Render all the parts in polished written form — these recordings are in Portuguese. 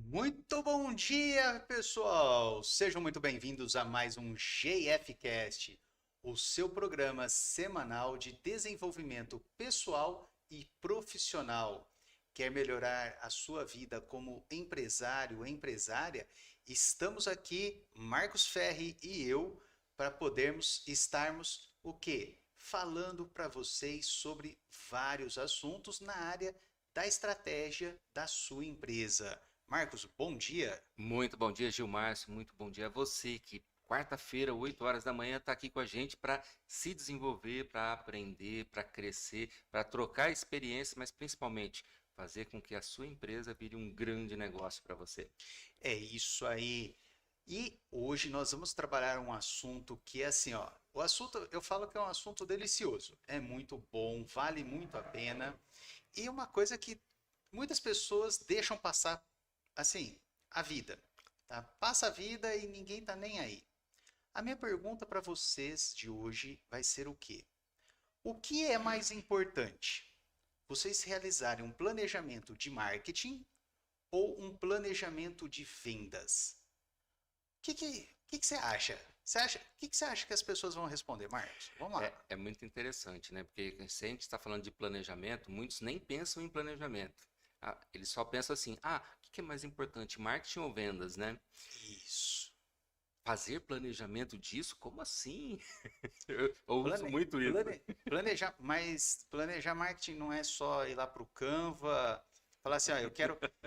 Muito bom dia, pessoal! Sejam muito bem-vindos a mais um GFcast, o seu programa semanal de desenvolvimento pessoal e profissional. Quer melhorar a sua vida como empresário ou empresária? Estamos aqui, Marcos Ferri e eu, para podermos estarmos o quê? Falando para vocês sobre vários assuntos na área da estratégia da sua empresa. Marcos, bom dia. Muito bom dia, Gilmárcio. Muito bom dia a você que quarta-feira, 8 horas da manhã, está aqui com a gente para se desenvolver, para aprender, para crescer, para trocar experiência, mas principalmente fazer com que a sua empresa vire um grande negócio para você. É isso aí. E hoje nós vamos trabalhar um assunto que é assim, ó. O assunto, eu falo que é um assunto delicioso. É muito bom, vale muito a pena. E uma coisa que muitas pessoas deixam passar assim, a vida, tá? Passa a vida e ninguém tá nem aí. A minha pergunta para vocês de hoje vai ser o quê? O que é mais importante? Vocês realizarem um planejamento de marketing ou um planejamento de vendas? O que você acha? O que você acha que as pessoas vão responder, Marcos? Vamos lá. É muito interessante, né? Porque se a gente está falando de planejamento, muitos nem pensam em planejamento. Eles só pensam assim, o que é mais importante, marketing ou vendas, né? Isso. Fazer planejamento disso? Como assim? Eu ouço Plane, muito isso. planejar, mas planejar marketing não é só ir lá para o Canva, falar assim, ó,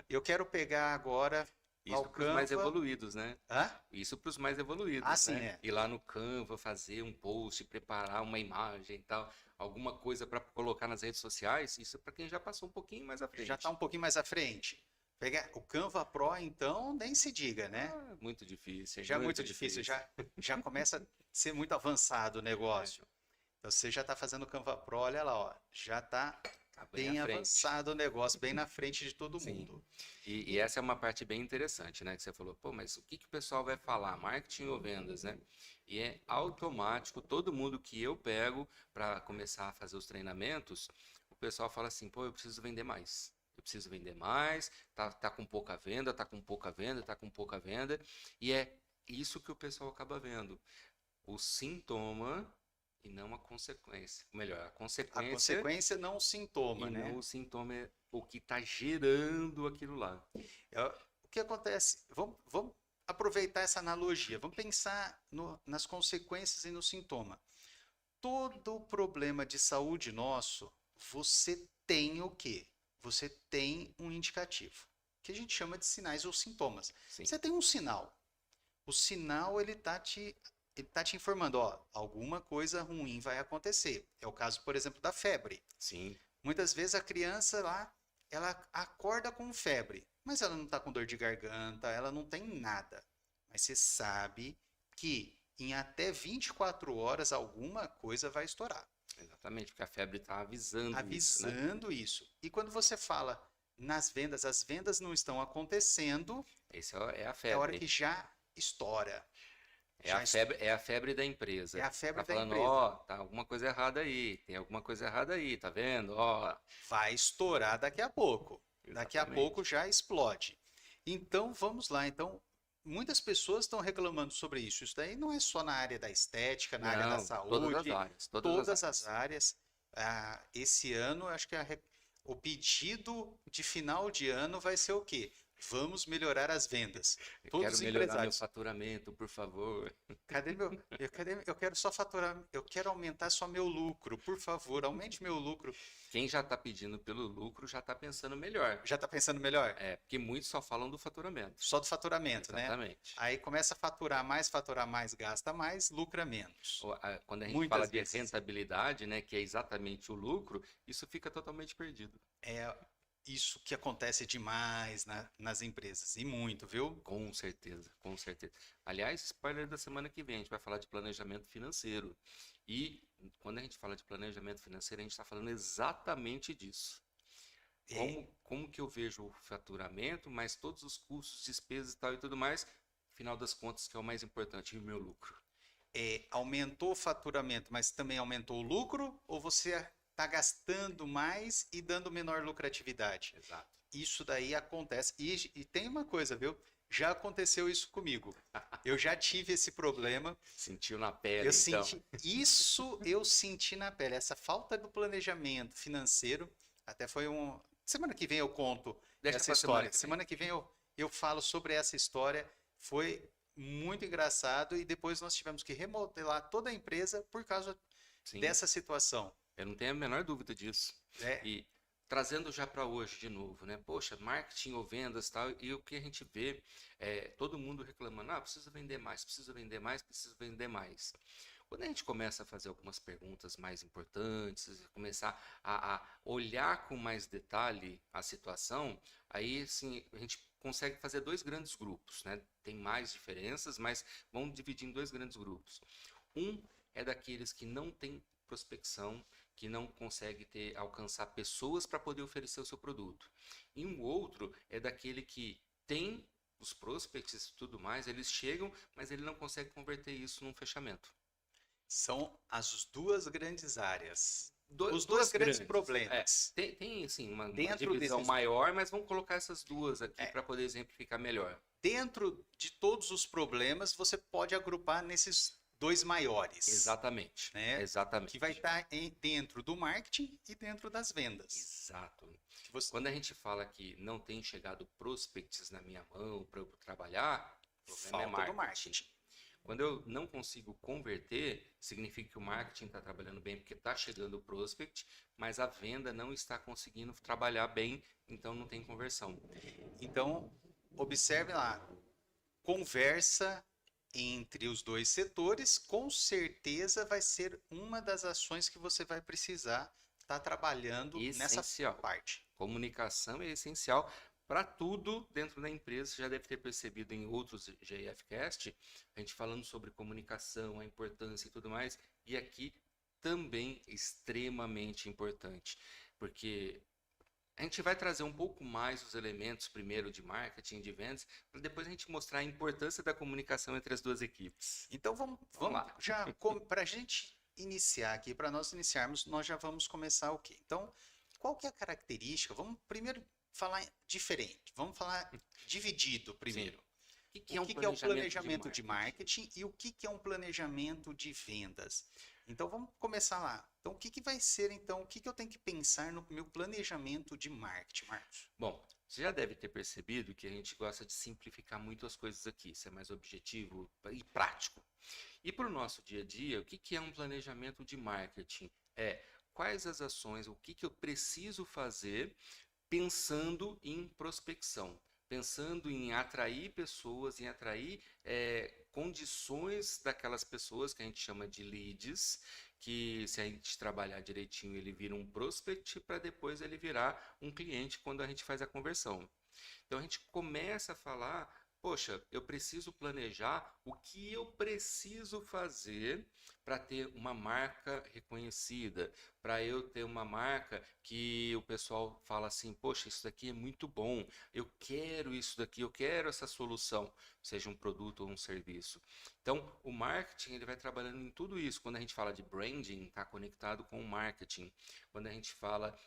eu quero pegar agora lá o Isso para os mais Canva. evoluídos, né? Hã? Isso para os mais Ah, evoluídos, sim, né? é. Ir lá no Canva, fazer um post, preparar uma imagem e tal, alguma coisa para colocar nas redes sociais, isso é para quem já passou um pouquinho mais à Já está frente. um pouquinho mais à frente. Pegar o Canva Pro, então, nem se diga, né? Muito difícil, Já é muito muito difícil, difícil. já começa a ser muito avançado o negócio. Então, você já está fazendo o Canva Pro, olha lá, ó, já está Tá bem à bem frente. avançado o negócio, bem na frente de todo Sim. mundo. E essa é uma parte bem interessante, né? Que você falou, pô, mas o que que o pessoal vai falar? Marketing ou vendas, né? E é automático, todo mundo que eu pego para começar a fazer os treinamentos, o pessoal fala assim, pô, eu preciso vender mais. Eu preciso vender mais, tá com pouca venda, tá com pouca venda, tá com pouca venda. E é isso que o pessoal acaba vendo. O sintoma e não a consequência. Ou melhor, a A consequência consequência não o e sintoma, não né? o sintoma é o que está gerando aquilo lá. O que acontece? Vamos aproveitar essa analogia, vamos pensar nas consequências e no sintoma. Todo problema de saúde nosso, você tem o quê? Você tem um indicativo, que a gente chama de sinais ou sintomas. Sim, Você tem um sinal. O sinal ele tá te informando, ó, alguma coisa ruim vai acontecer. É o caso, por exemplo, da febre. sim, Muitas vezes a criança lá, ela acorda com febre, mas ela não está com dor de garganta, ela não tem nada. Mas você sabe que em até 24 horas alguma coisa vai estourar, exatamente, porque a febre está avisando isso, né? avisando isso. E quando você fala nas vendas, as vendas não estão acontecendo, Esse é a é a hora febre. que já estoura. É a Já febre, é a febre da é empresa. a febre Tá da falando, empresa. ó, tá alguma coisa errada aí, tem alguma coisa errada aí, tá vendo? Ó, Vai estourar daqui a pouco. Daqui a pouco exatamente. já explode. Então vamos lá. Então, muitas pessoas estão reclamando sobre isso. Isso daí não é só na área da estética, na área da Não, todas as saúde, áreas, todas as todas as áreas. áreas. Esse ano, acho que o pedido de final de ano vai ser o quê? Vamos melhorar as vendas. Eu Todos quero os melhorar meu empresários. faturamento, por favor. Eu quero só faturar, eu quero aumentar só meu lucro, por favor, aumente meu lucro. Quem já está pedindo pelo lucro já está pensando melhor. Já está pensando melhor? É, porque muitos só falam do faturamento. Só do faturamento, né? Exatamente. Aí começa a faturar mais, gasta mais, lucra menos. Quando a gente fala Muitas de vezes. rentabilidade, né, que é exatamente o lucro, isso fica totalmente perdido. É isso que acontece demais nas empresas. E muito, viu? Com certeza, com certeza. Aliás, spoiler da semana que vem, a gente vai falar de planejamento financeiro. E quando a gente fala de planejamento financeiro, a gente está falando exatamente disso. É, Como que eu vejo o faturamento, mas todos os custos, despesas e tal e tudo mais, final das contas, que é o mais importante, o meu lucro. aumentou o faturamento, mas também aumentou o lucro? Ou você está gastando mais e dando menor lucratividade? Exato. isso daí acontece. E tem uma coisa, viu? Já aconteceu isso comigo. Eu já tive esse problema. Sentiu na Eu pele, então. senti isso, eu senti na pele. Essa falta do planejamento financeiro. Até foi um. Semana que vem eu conto Deixa essa pra semana história. que vem. Semana que vem eu falo sobre essa história. Foi muito engraçado e depois nós tivemos que remodelar toda a empresa por causa Sim, dessa situação. eu não tenho a menor dúvida disso. É, E trazendo já para hoje de novo, né? Poxa, marketing ou vendas e tal, e o que a gente vê é todo mundo reclamando, ah, preciso vender mais, preciso vender mais, preciso vender mais. Quando a gente começa a fazer algumas perguntas mais importantes, começar a olhar com mais detalhe a situação, aí sim a gente consegue fazer dois grandes grupos, né? Tem mais diferenças, mas vamos dividir em dois grandes grupos. Um é daqueles que não têm prospecção, que não consegue alcançar pessoas para poder oferecer o seu produto. E um outro é daquele que tem os prospects e tudo mais, eles chegam, mas ele não consegue converter isso num fechamento. são as duas grandes áreas. Os dois Duas grandes grandes. É, problemas. tem assim, uma Dentro divisão desses, maior, mas vamos colocar essas duas aqui é, para poder exemplificar melhor. dentro de todos os problemas, você pode agrupar nesses dois maiores, Exatamente, né? Que vai exatamente. estar dentro do marketing e dentro das vendas. Exato. Que você, Quando a gente fala que não tem chegado prospects na minha mão para eu trabalhar, o problema é falta do marketing. marketing. Quando eu não consigo converter, significa que o marketing está trabalhando bem porque está chegando o prospect, mas a venda não está conseguindo trabalhar bem, então não tem conversão. Então, observe lá, conversa entre os dois setores, com certeza vai ser uma das ações que você vai precisar estar trabalhando nessa Essencial. parte. Comunicação é essencial para tudo dentro da empresa. Você já deve ter percebido em outros GFcast, a gente falando sobre comunicação, a importância e tudo mais, e aqui também extremamente importante, porque a gente vai trazer um pouco mais os elementos primeiro de marketing, de vendas, para depois a gente mostrar a importância da comunicação entre as duas equipes. Então vamos, Vamos vamos lá. já para a gente iniciar aqui, para nós iniciarmos, nós já vamos começar o quê? Então, qual que é a característica? Vamos primeiro falar diferente, vamos falar dividido Sim. primeiro. O que O é um que que é o planejamento planejamento de de marketing? marketing e o que que é um planejamento de vendas? Então vamos começar lá. Então o que que vai ser então, o que que eu tenho que pensar no meu planejamento de marketing, Marcos? Bom, você já deve ter percebido que a gente gosta de simplificar muito as coisas aqui, ser mais objetivo e prático. E para o nosso dia a dia, o que que é um planejamento de marketing? É quais as ações, o que que eu preciso fazer pensando em prospecção, pensando em atrair pessoas, em atrair condições daquelas pessoas que a gente chama de leads, que se a gente trabalhar direitinho, ele vira um prospect para depois ele virar um cliente quando a gente faz a conversão. Então a gente começa a falar, poxa, eu preciso planejar o que eu preciso fazer para ter uma marca reconhecida, para eu ter uma marca que o pessoal fala assim, poxa, isso daqui é muito bom, eu quero isso daqui, eu quero essa solução, seja um produto ou um serviço. Então, o marketing ele vai trabalhando em tudo isso. Quando a gente fala de branding, está conectado com o marketing. Quando a gente fala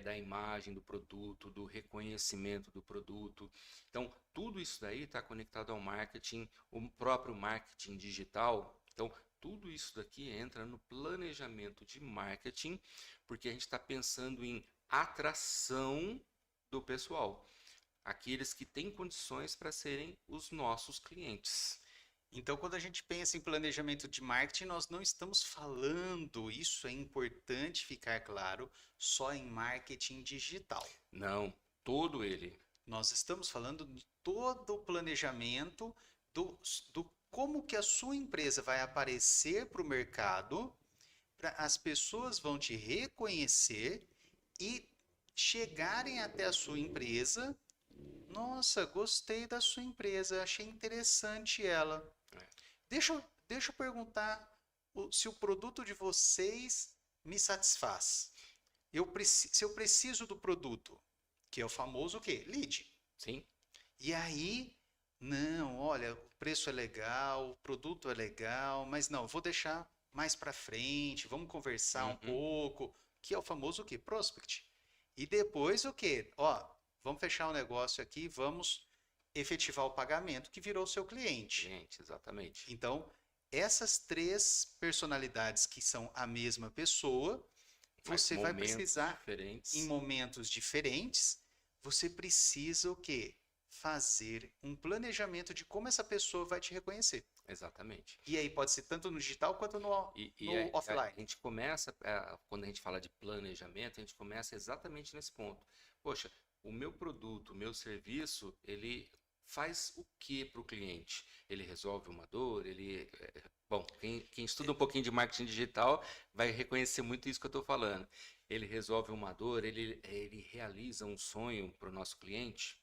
da imagem do produto, do reconhecimento do produto. Então, tudo isso daí está conectado ao marketing, o próprio marketing digital. Então, tudo isso daqui entra no planejamento de marketing, porque a gente está pensando em atração do pessoal, aqueles que têm condições para serem os nossos clientes. Então, quando a gente pensa em planejamento de marketing, nós não estamos falando, isso é importante ficar claro, só em marketing digital. Não, todo ele. Nós estamos falando de todo o planejamento do como que a sua empresa vai aparecer para o mercado, as pessoas vão te reconhecer e chegarem até a sua empresa. Nossa, gostei da sua empresa, achei interessante ela. Deixa eu perguntar se o produto de vocês me satisfaz. Se eu preciso do produto, que é o famoso o quê? Lead. Sim, E aí, não, olha, o preço é legal, o produto é legal, mas não, vou deixar mais para frente, vamos conversar um uhum, pouco, que é o famoso o quê? Prospect. E depois o quê? Ó, vamos fechar o negócio aqui, vamos efetivar o pagamento que virou seu cliente. Gente, exatamente. Então, essas três personalidades que são a mesma pessoa, Mas você vai momentos precisar, em diferentes. momentos diferentes, você precisa o quê? Fazer um planejamento de como essa pessoa vai te reconhecer. Exatamente. E aí pode ser tanto no digital quanto E no a offline. gente começa, quando a gente fala de planejamento, a gente começa exatamente nesse ponto. Poxa, o meu produto, o meu serviço, ele faz o que para o cliente? Ele resolve uma dor? Bom, quem estuda um pouquinho de marketing digital vai reconhecer muito isso que eu estou falando. Ele resolve uma dor, ele realiza um sonho para o nosso cliente.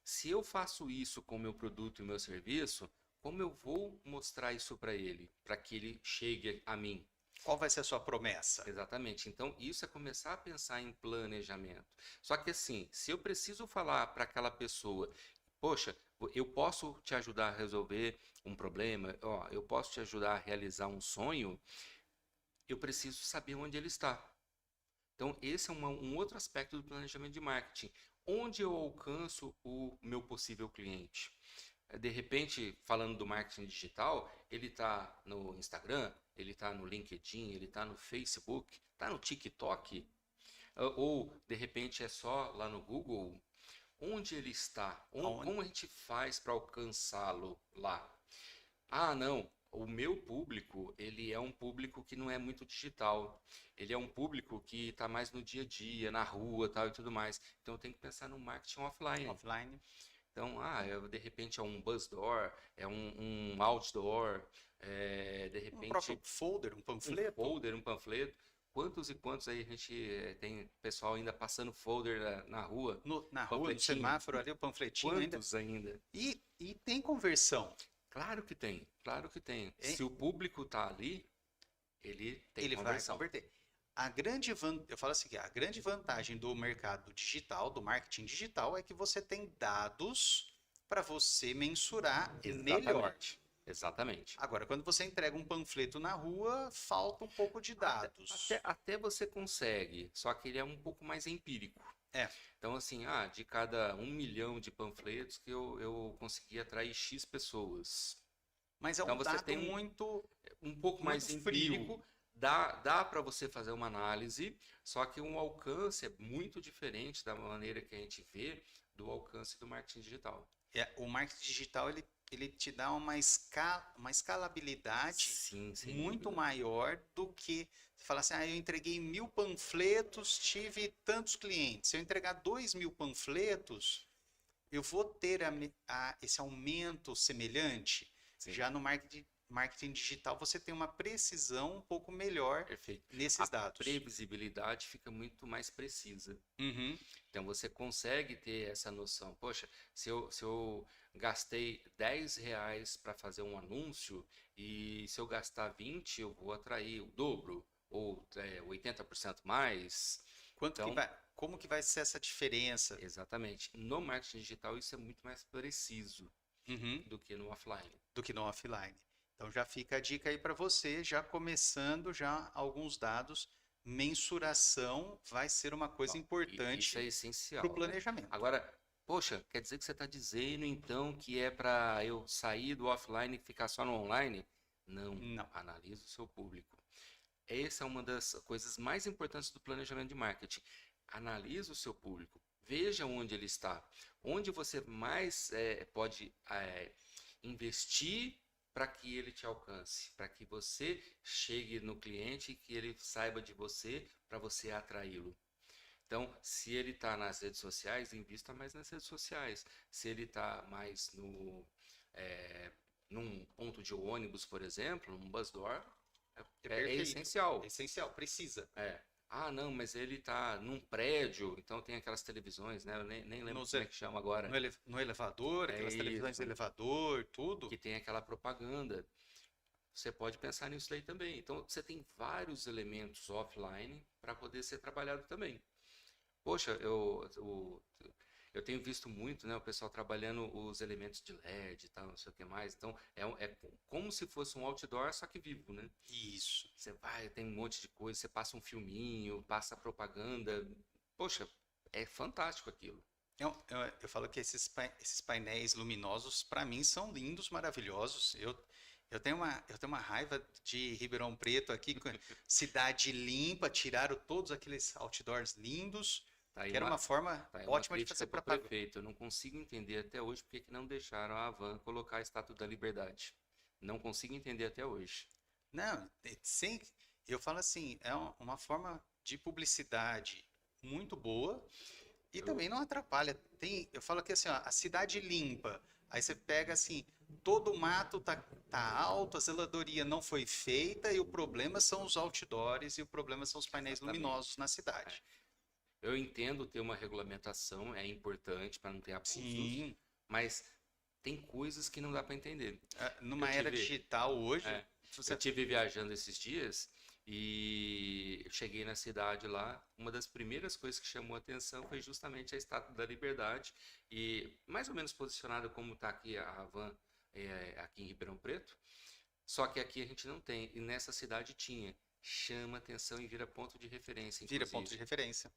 Se eu faço isso com o meu produto e o meu serviço, como eu vou mostrar isso para ele, para que ele chegue a mim? Qual vai ser a sua promessa? Exatamente. Então, isso é começar a pensar em planejamento. Só que assim, se eu preciso falar para aquela pessoa, poxa, eu posso te ajudar a resolver um problema, ó, eu posso te ajudar a realizar um sonho, eu preciso saber onde ele está. Então, esse é um outro aspecto do planejamento de marketing. Onde eu alcanço o meu possível cliente? De repente, falando do marketing digital, ele está no Instagram, ele está no LinkedIn, ele está no Facebook, está no TikTok, ou de repente é só lá no Google. Onde ele está? Aonde? Como a gente faz para alcançá-lo lá? Ah, não. O meu público, ele é um público que não é muito digital. Ele é um público que está mais no dia a dia, na rua, tal e tudo mais. Então eu tenho que pensar no marketing offline. Offline? Então, de repente é um buzz door, é um outdoor, de Um próprio repente folder, um um panfleto? folder, um panfleto. Quantos e quantos aí a gente tem pessoal ainda passando folder na rua, Na rua, no panfletinho? semáforo ali, o panfletinho ainda. Quantos ainda? E tem conversão. Claro que tem, claro que tem. Hein? Se o público tá ali, ele tem Ele vai conversão. converter. Eu falo assim, que a grande vantagem do mercado digital, do marketing digital, é que você tem dados para você mensurar melhor. Exatamente, exatamente. Agora, quando você entrega um panfleto na rua, falta um pouco de dados. Até você consegue, só que ele é um pouco mais empírico. É, Então, assim, de cada 1 milhão de panfletos que eu consegui atrair X pessoas. mas é Então, um você dado tem um pouco mais muito frio. empírico, dá para você fazer uma análise, só que um alcance é muito diferente da maneira que a gente vê do alcance do marketing digital. O marketing digital ele te dá uma escalabilidade Sim, sem muito dúvida. maior do que você falar assim, eu entreguei 1.000 panfletos, tive tantos clientes. Se eu entregar 2.000 panfletos, eu vou ter esse aumento semelhante. Sim, Já no marketing digital, você tem uma precisão um pouco melhor perfeito. nesses A dados. previsibilidade fica muito mais precisa. Uhum. Então você consegue ter essa noção. Poxa, se eu gastei R$ 10 para fazer um anúncio e se eu gastar 20, eu vou atrair o dobro ou 80% mais. Então, Como que vai ser essa diferença? exatamente. No marketing digital isso é muito mais preciso Uhum. do que no offline. Do que no offline. Então já fica a dica aí para você, já começando já alguns dados. Mensuração vai ser uma coisa Ó, Isso importante é para o essencial, né? planejamento. Agora, poxa, quer dizer que você está dizendo então que é para eu sair do offline e ficar só no online? Não, Não. analise o seu público. Essa é uma das coisas mais importantes do planejamento de marketing. Analise o seu público, veja onde ele está, onde você mais pode investir para que ele te alcance, para que você chegue no cliente e que ele saiba de você, para você atraí-lo. Então, se ele está nas redes sociais, invista mais nas redes sociais. Se ele está mais é, num ponto de ônibus, por exemplo, num bus door, é Perfeito. essencial. É essencial, precisa. É. Ah, não, mas ele está num prédio, então tem aquelas televisões, né? Eu nem lembro como é que chama agora. No elevador, É aquelas televisões de isso, elevador, tudo. que tem aquela propaganda. Você pode pensar nisso aí também. Então, você tem vários elementos offline para poder ser trabalhado também. Poxa, eu tenho visto muito, né, o pessoal trabalhando os elementos de LED e tal, não sei o que mais. Então, é como se fosse um outdoor, só que vivo, né? Isso. Você vai, tem um monte de coisa, você passa um filminho, passa propaganda. Poxa, é fantástico aquilo. Eu falo que esses painéis luminosos, para mim, são lindos, maravilhosos. Eu tenho uma raiva de Ribeirão Preto aqui, com cidade limpa, tiraram todos aqueles outdoors lindos, Tá aí que era uma, uma forma tá aí uma ótima de crítica fazer para o propaganda. prefeito. Eu não consigo entender até hoje porque que não deixaram a Havan colocar a Estátua da Liberdade. Não consigo entender até hoje. Não, sem, eu falo assim, é uma forma de publicidade muito boa e Eu, também não atrapalha. Eu falo que assim, ó, a cidade limpa. Aí você pega assim, todo o mato tá alto, a zeladoria não foi feita e o problema são os outdoors e o problema são os painéis luminosos exatamente. na É. cidade. Eu entendo ter uma regulamentação, é importante para não ter abusos, Sim, mas tem coisas que não dá para entender. Eu numa era tive, digital hoje, é, eu você tive viajando esses dias e eu cheguei na cidade lá. Uma das primeiras coisas que chamou a atenção foi justamente a Estátua da Liberdade e mais ou menos posicionada como está aqui a Havan, aqui em Ribeirão Preto. Só que aqui a gente não tem e nessa cidade tinha. Chama atenção e vira ponto de referência, vira ponto de inclusive. referência.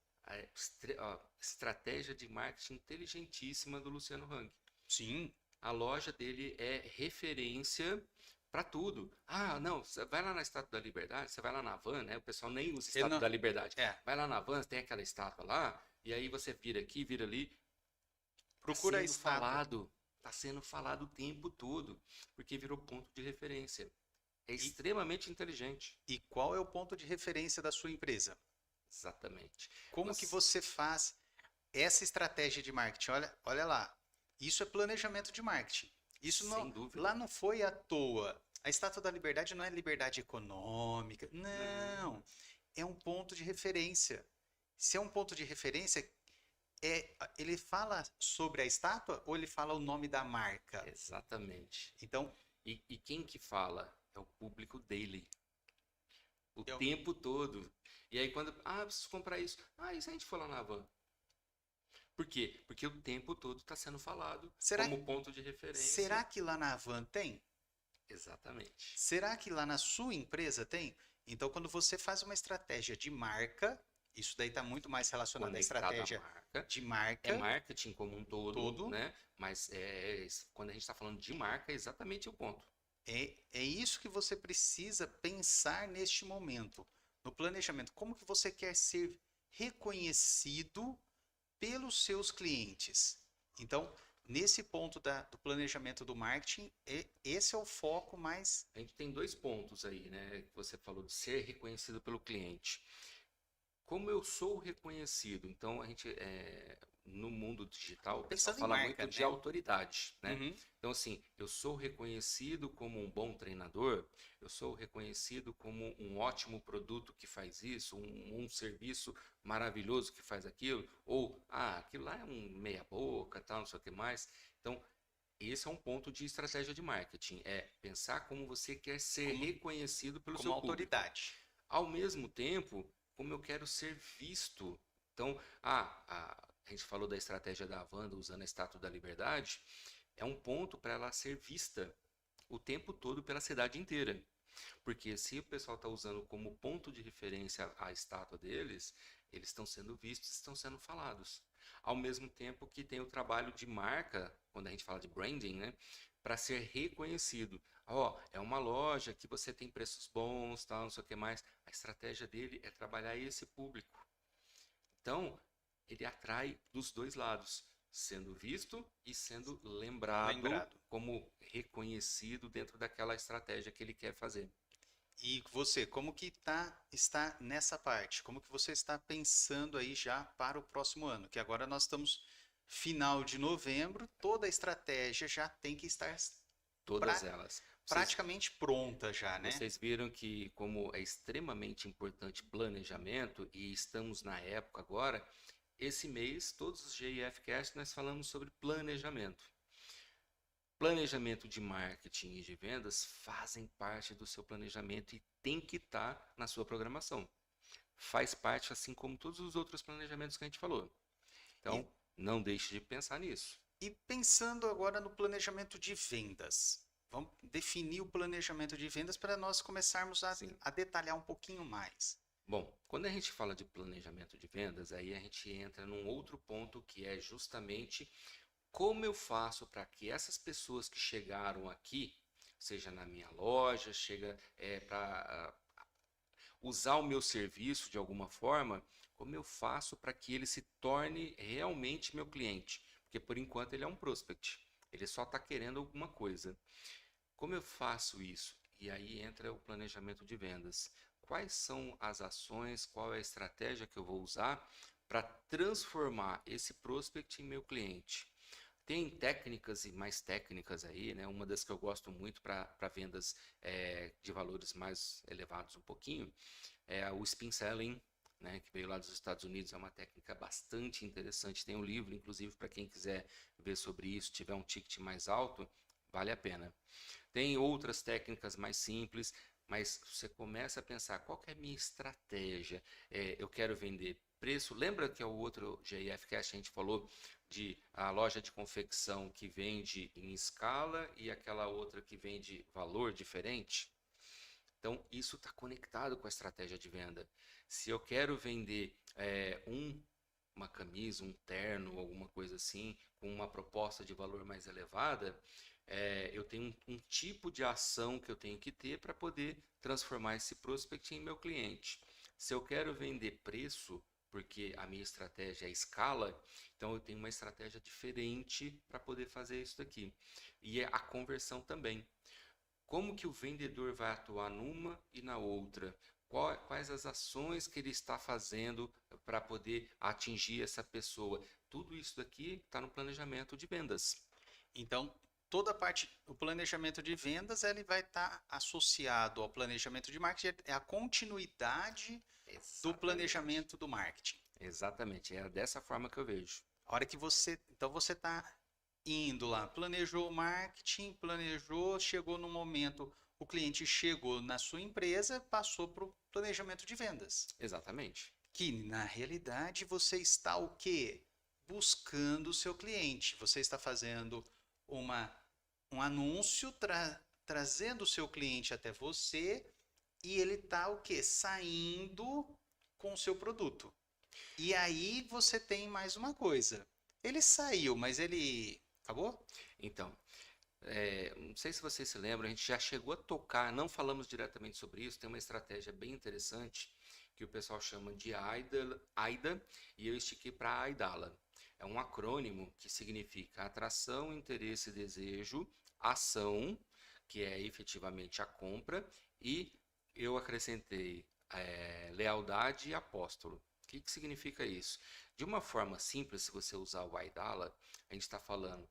Ó, estratégia de marketing inteligentíssima do Luciano Hang. Sim, A loja dele é referência para tudo. Ah, não, você vai lá na Estátua da Liberdade, você vai lá na Havan, né? O pessoal nem usa ele Estátua não, da Liberdade. é, Vai lá na Havan, tem aquela estátua lá, e aí você vira aqui, vira ali. Tá procura a sendo estátua. falado, tá sendo falado o tempo todo, porque virou ponto de referência. É E, extremamente inteligente. e qual é o ponto de referência da sua empresa? Exatamente. Como que Você, você faz essa estratégia de marketing? Olha lá. Isso é planejamento de marketing. Isso não, sem dúvida. lá não foi à toa. A Estátua da Liberdade não é liberdade econômica. Não. Não, É um ponto de referência. Se é um ponto de referência, ele fala sobre a estátua ou ele fala o nome da marca? exatamente. Então, E quem que fala? É o público dele. O eu, tempo todo. E aí quando, preciso comprar isso. E se a gente for lá na van? Por quê? Porque o tempo todo está sendo falado será, como ponto de referência. será que lá na Havan tem? Exatamente. Será que lá na sua empresa tem? Então, quando você faz uma estratégia de marca, isso daí está muito mais relacionado à Conectada à estratégia marca. de É marca marketing como um todo, todo. né? Mas quando a gente está falando de marca, é exatamente o ponto. É isso que você precisa pensar neste momento, no planejamento. Como que você quer ser reconhecido pelos seus clientes? Então, nesse ponto do planejamento do marketing, esse é o foco mais. A gente tem dois pontos aí, né? Que você falou de ser reconhecido pelo cliente. Como eu sou reconhecido? Então, no mundo digital, o pessoal Pensando em fala marca, muito de né? autoridade, né? Uhum. Então, assim, eu sou reconhecido como um bom treinador, eu sou reconhecido como um ótimo produto que faz isso, um serviço maravilhoso que faz aquilo, ou, aquilo lá é um meia-boca, tal, não sei o que mais. Então, esse é um ponto de estratégia de marketing, é pensar como você quer ser Como, reconhecido pelo como seu público. autoridade. Ao mesmo tempo, como eu quero ser visto. Então, a gente falou da estratégia da Wanda usando a Estátua da Liberdade, é um ponto para ela ser vista o tempo todo pela cidade inteira. Porque se o pessoal está usando como ponto de referência a estátua deles, eles estão sendo vistos, estão sendo falados. Ao mesmo tempo que tem o trabalho de marca, quando a gente fala de branding, né, para ser reconhecido. É uma loja que você tem preços bons, tal, não sei o que mais. A estratégia dele é trabalhar esse público. Então, ele atrai dos dois lados, sendo visto e sendo lembrado Lembrado. como reconhecido dentro daquela estratégia que ele quer fazer. E você, como que está nessa parte? Como que você está pensando aí já para o próximo ano? Que agora nós estamos final de novembro, toda a estratégia já tem que estar Todas pra- elas. praticamente pronta já, né? Vocês viram que como é extremamente importante planejamento e estamos na época agora, esse mês, todos os GIFcast, nós falamos sobre planejamento. Planejamento de marketing e de vendas fazem parte do seu planejamento e tem que estar na sua programação. Faz parte assim como todos os outros planejamentos que a gente falou. E, Então, não deixe de pensar nisso. e pensando agora no planejamento de vendas, vamos definir o planejamento de vendas para nós começarmos Sim. a detalhar um pouquinho mais. Bom, quando a gente fala de planejamento de vendas, aí a gente entra num outro ponto que é justamente como eu faço para que essas pessoas que chegaram aqui, seja na minha loja, chega para usar o meu serviço de alguma forma, como eu faço para que ele se torne realmente meu cliente? Porque por enquanto ele é um prospect, ele só está querendo alguma coisa. Como eu faço isso? E aí entra o planejamento de vendas. Quais são as ações, qual é a estratégia que eu vou usar para transformar esse prospect em meu cliente? Tem técnicas e mais técnicas aí, né? Uma das que eu gosto muito para vendas de valores mais elevados um pouquinho é o spin selling, né? Que veio lá dos Estados Unidos, é uma técnica bastante interessante. Tem um livro, inclusive, para quem quiser ver sobre isso, tiver um ticket mais alto, vale a pena. Tem outras técnicas mais simples, mas você começa a pensar qual que é a minha estratégia. Eu quero vender preço. Lembra que é o outro GIF Cast a gente falou de a loja de confecção que vende em escala e aquela outra que vende valor diferente? Então, isso está conectado com a estratégia de venda. Se eu quero vender uma camisa, um terno, alguma coisa assim, com uma proposta de valor mais elevada, eu tenho um tipo de ação que eu tenho que ter para poder transformar esse prospect em meu cliente. Se eu quero vender preço, porque a minha estratégia é escala, então eu tenho uma estratégia diferente para poder fazer isso daqui. E a conversão também. Como que o vendedor vai atuar numa e na outra? Quais as ações que ele está fazendo para poder atingir essa pessoa? Tudo isso daqui está no planejamento de vendas. Então, toda a parte, o planejamento de vendas, ele vai estar associado ao planejamento de marketing, é a continuidade do Exatamente. planejamento do marketing. Exatamente. É dessa forma que eu vejo. A hora que então você está indo lá, planejou o marketing, planejou, chegou no momento, o cliente chegou na sua empresa, passou para o planejamento de vendas. Exatamente. Que na realidade você está o quê? Buscando o seu cliente. Você está fazendo uma, um anúncio trazendo o seu cliente até você e ele está o quê? Saindo com o seu produto. E aí você tem mais uma coisa. Ele saiu, mas ele acabou? Então, não sei se vocês se lembram, a gente já chegou a tocar, não falamos diretamente sobre isso, tem uma estratégia bem interessante que o pessoal chama de AIDA e eu estiquei para AIDALA. É um acrônimo que significa atração, interesse, desejo, ação, que é efetivamente a compra, e eu acrescentei lealdade e apóstolo. O que significa isso? De uma forma simples, se você usar o AIDALA, a gente está falando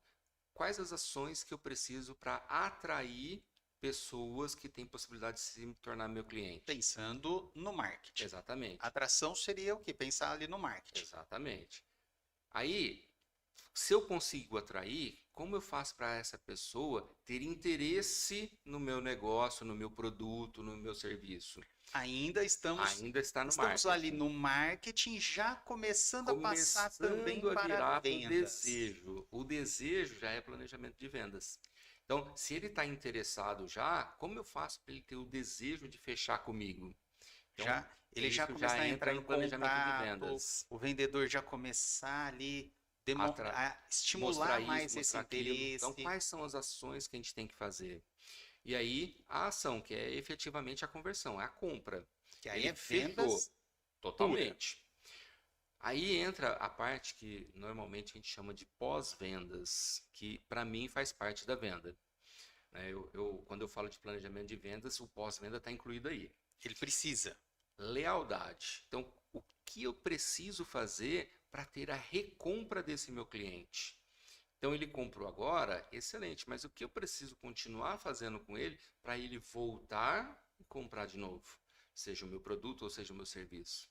quais as ações que eu preciso para atrair pessoas que têm possibilidade de se tornar meu cliente. Pensando no marketing. Exatamente, Atração seria o quê? Pensar ali no marketing. exatamente. Aí, se eu consigo atrair, como eu faço para essa pessoa ter interesse no meu negócio, no meu produto, no meu serviço? Ainda Ainda está no estamos ali marketing. no marketing, já começando a passar também Começando a para virar para o vendas. desejo. O desejo já é planejamento de vendas. Então, se ele está interessado já, como eu faço para ele ter o desejo de fechar comigo? Então, Já ele já isso já começar a entra entrar no em planejamento de contato, vendas. o vendedor já começar ali a Mostrar estimular isso, mais esse mostrar aquilo. Então, interesse, quais são as ações que a gente tem que fazer? E aí, a ação, que é efetivamente a conversão, é a compra. que aí Ele é fechou vendas pura. totalmente. Aí entra a parte que normalmente a gente chama de pós-vendas, que para mim faz parte da venda. Né? Quando eu falo de planejamento de vendas, o pós-venda está incluído aí. Ele precisa. Lealdade. Então, o que eu preciso fazer para ter a recompra desse meu cliente? Então, ele comprou agora, excelente, mas o que eu preciso continuar fazendo com ele para ele voltar e comprar de novo? Seja o meu produto ou seja o meu serviço.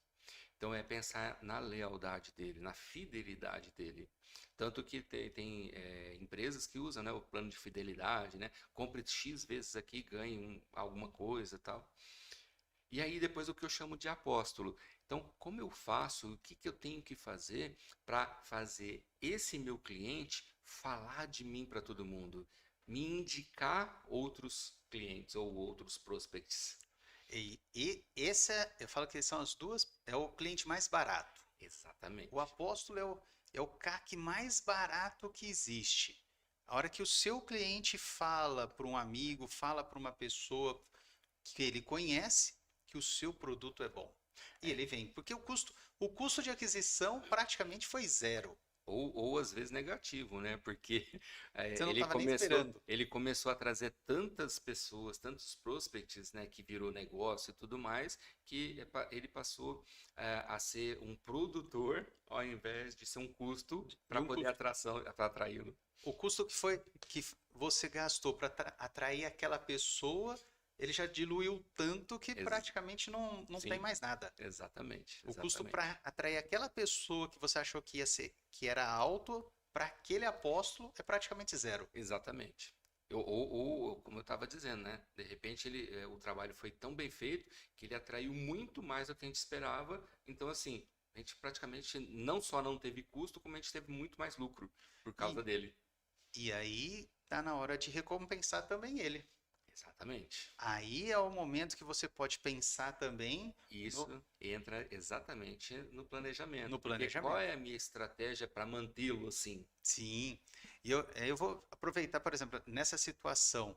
Então é pensar na lealdade dele, na fidelidade dele. Tanto que tem empresas que usam, né, o plano de fidelidade, né? Compre X vezes aqui, ganhe alguma coisa e tal. E aí depois o que eu chamo de apóstolo. Então, como eu faço, o que eu tenho que fazer para fazer esse meu cliente falar de mim para todo mundo? Me indicar outros clientes ou outros prospects. E esse eu falo que são as duas, é o cliente mais barato. O Exatamente. apóstolo é o CAC mais barato que existe. A hora que o seu cliente fala para um amigo, fala para uma pessoa que ele conhece que o seu produto é bom. E É. ele vem, porque o custo de aquisição praticamente foi zero. Ou às vezes negativo, né? Porque Você não ele estava nem começou, esperando. ele começou a trazer tantas pessoas, tantos prospects, né? Que virou negócio e tudo mais, que ele passou a ser um produtor ao invés de ser um custo E para um poder custo, atração, para atraí-lo. o custo que você gastou para atrair aquela pessoa, ele já diluiu tanto que Ex- praticamente não tem Sim, mais nada. exatamente, O custo exatamente. para atrair aquela pessoa que você achou que ia ser, que era alto, para aquele apóstolo é praticamente zero. Exatamente. Como eu estava dizendo, né? De repente o trabalho foi tão bem feito que ele atraiu muito mais do que a gente esperava. Então, assim, a gente praticamente não só não teve custo, como a gente teve muito mais lucro por E, causa dele. e aí tá na hora de recompensar também ele. Exatamente. Aí é o momento que você pode pensar também Isso no, entra exatamente no planejamento. no Porque qual planejamento. é a minha estratégia para mantê-lo assim? Sim. E eu vou aproveitar, por exemplo, nessa situação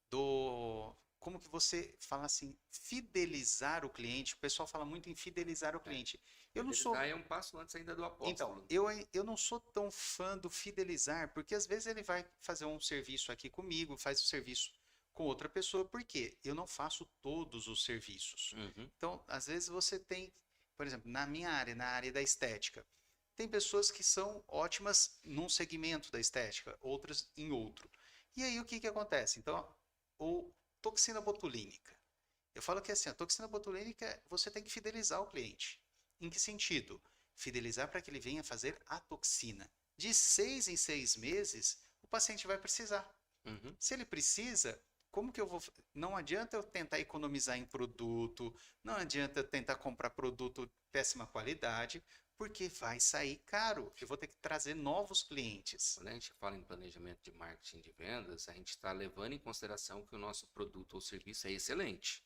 do como que você fala assim, fidelizar o cliente. O pessoal fala muito em fidelizar o É, cliente. Eu não fidelizar sou, é um passo antes ainda do então, apóstolo. eu não sou tão fã do fidelizar, porque às vezes ele vai fazer um serviço aqui comigo, faz o serviço com outra pessoa, porque eu não faço todos os serviços. Uhum, Então, às vezes você tem, por exemplo, na minha área, na área da estética, tem pessoas que são ótimas num segmento da estética, outras em outro. E aí o que que acontece? Então, o toxina botulínica. Eu falo que assim, a toxina botulínica você tem que fidelizar o cliente. Em que sentido? Fidelizar para que ele venha fazer a toxina. De 6 em 6 meses, o paciente vai precisar. uhum. Se ele precisa, como que eu vou. Não adianta eu tentar economizar em produto, não adianta eu tentar comprar produto de péssima qualidade, porque vai sair caro. Eu vou ter que trazer novos clientes. Quando a gente fala em planejamento de marketing de vendas, a gente está levando em consideração que o nosso produto ou serviço é excelente.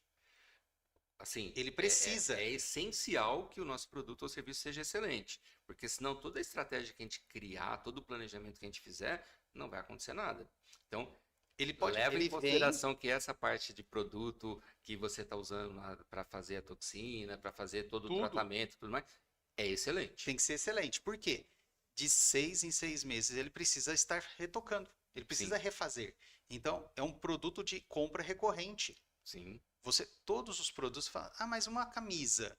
Assim, Ele é precisa. essencial que o nosso produto ou serviço seja excelente, porque senão toda a estratégia que a gente criar, todo o planejamento que a gente fizer, não vai acontecer nada. Então, Ele pode. leva em Ele vem. consideração que essa parte de produto que você está usando para fazer a toxina, para fazer todo o Tudo tratamento e tudo mais, é excelente. tem que ser excelente. Por quê? De 6 em 6 meses ele precisa estar retocando. Ele Sim, precisa refazer. Então, é um produto de compra recorrente. sim, Todos os produtos falam, ah, mas uma camisa,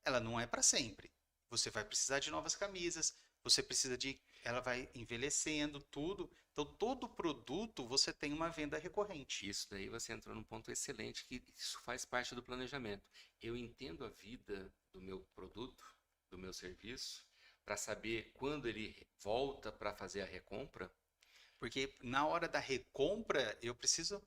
ela não é para sempre. Você vai precisar de novas camisas, você precisa de, ela vai envelhecendo, tudo. Então, todo produto você tem uma venda recorrente. isso daí você entrou num ponto excelente, que isso faz parte do planejamento. Eu entendo a vida do meu produto, do meu serviço, para saber quando ele volta para fazer a recompra. Porque na hora da recompra, eu preciso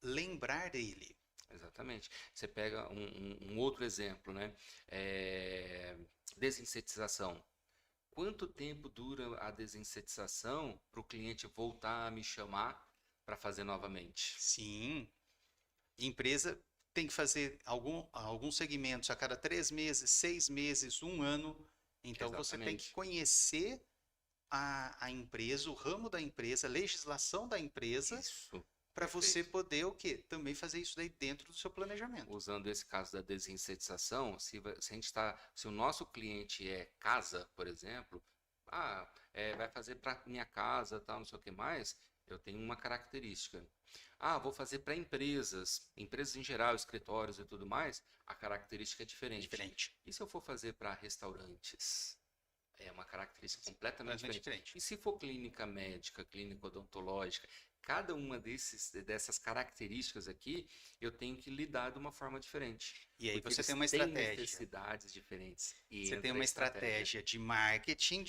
lembrar dele. Exatamente. Você pega um outro exemplo, né? É, Desinsetização. Quanto tempo dura a desinsetização para o cliente voltar a me chamar para fazer novamente? Sim, empresa tem que fazer alguns segmentos a cada 3 meses, 6 meses, um ano. Então você tem que Exatamente. conhecer a empresa, o ramo da empresa, a legislação da empresa, Isso. para você Perfeito. poder o quê? Também fazer isso daí dentro do seu planejamento. Usando esse caso da desinsetização, se a gente está, se o nosso cliente é casa, por exemplo, vai fazer para minha casa, tal, não sei o que mais, eu tenho uma característica. Vou fazer para empresas, empresas em geral, escritórios e tudo mais, a característica é diferente. Diferente. E se eu for fazer para restaurantes? É uma característica completamente Completamente diferente. diferente. E se for clínica médica, clínica odontológica, cada uma dessas características aqui, eu tenho que lidar de uma forma diferente. E aí Porque você tem eles uma têm estratégia. necessidades diferentes. E Você tem entra a uma estratégia. estratégia de marketing,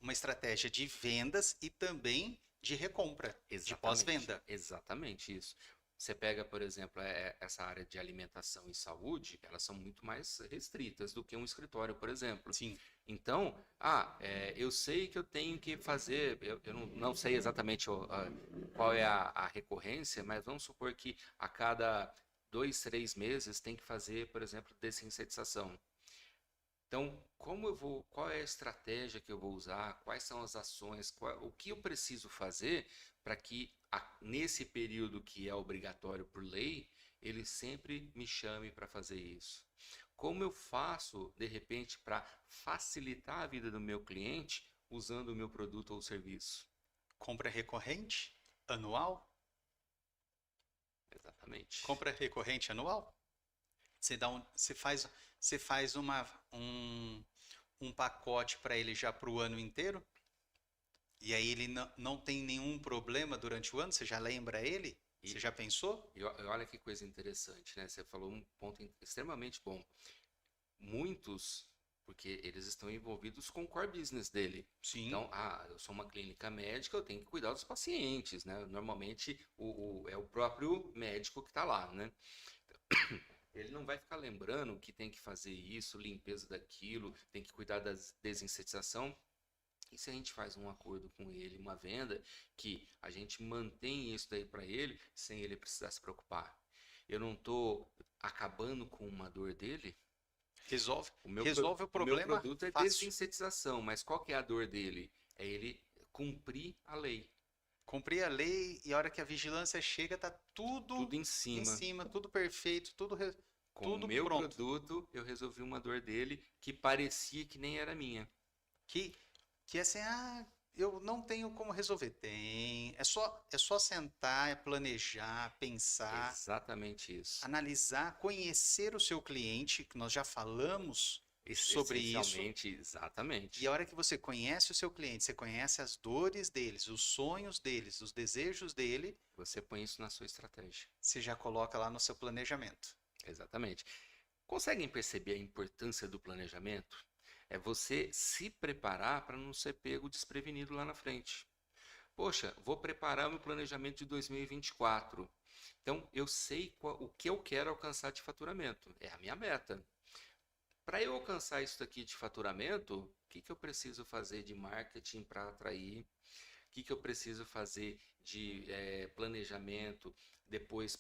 uma estratégia de vendas e também de recompra, de Exatamente, pós-venda. exatamente isso. Você pega, por exemplo, essa área de alimentação e saúde, elas são muito mais restritas do que um escritório, por exemplo. Sim. Então, eu sei que eu tenho que fazer, eu não sei exatamente qual é a recorrência, mas vamos supor que a cada 2, 3 meses tem que fazer, por exemplo, dessincetização. Então, qual é a estratégia que eu vou usar? Quais são as ações? O que eu preciso fazer para que nesse período que é obrigatório por lei, ele sempre me chame para fazer isso? Como eu faço, de repente, para facilitar a vida do meu cliente usando o meu produto ou serviço? Compra recorrente? Anual? Exatamente. Compra recorrente anual? Você faz um pacote para ele já para o ano inteiro? E aí ele não tem nenhum problema durante o ano? Você já lembra ele? Você E, já pensou? e olha que coisa interessante, né? Você falou um ponto extremamente bom. Muitos, porque eles estão envolvidos com o core business dele. Sim. Então, eu sou uma clínica médica, eu tenho que cuidar dos pacientes, né? Normalmente é o próprio médico que está lá, né? Ele não vai ficar lembrando que tem que fazer isso, limpeza daquilo, tem que cuidar da desinsetização. E se a gente faz um acordo com ele, uma venda, que a gente mantém isso daí para ele, sem ele precisar se preocupar? Eu não estou acabando com uma dor dele? Resolve, O meu, resolve o o meu problema produto é fácil. desinsetização, mas qual que é a dor dele? É ele cumprir a lei. Cumprir a lei e a hora que a vigilância chega, tá tudo Tudo em em cima. cima, tudo perfeito, Com o tudo meu pronto. produto, eu resolvi uma dor dele que parecia que nem era minha. Que, que é assim, eu não tenho como resolver. Tem. É só sentar, é planejar, pensar, Exatamente isso. analisar, conhecer o seu cliente, que nós já falamos sobre isso. Essencialmente, E a exatamente. hora que você conhece o seu cliente, você conhece as dores deles, os sonhos deles, os desejos dele, Você põe isso na sua estratégia. você já coloca lá no seu planejamento. Exatamente. Conseguem perceber a importância do planejamento? É você se preparar para não ser pego desprevenido lá na frente. Poxa, vou preparar o meu planejamento de 2024. Então, eu sei o que eu quero alcançar de faturamento. É a minha meta. Para eu alcançar isso aqui de faturamento, o que eu preciso fazer de marketing para atrair? O que eu preciso fazer de planejamento depois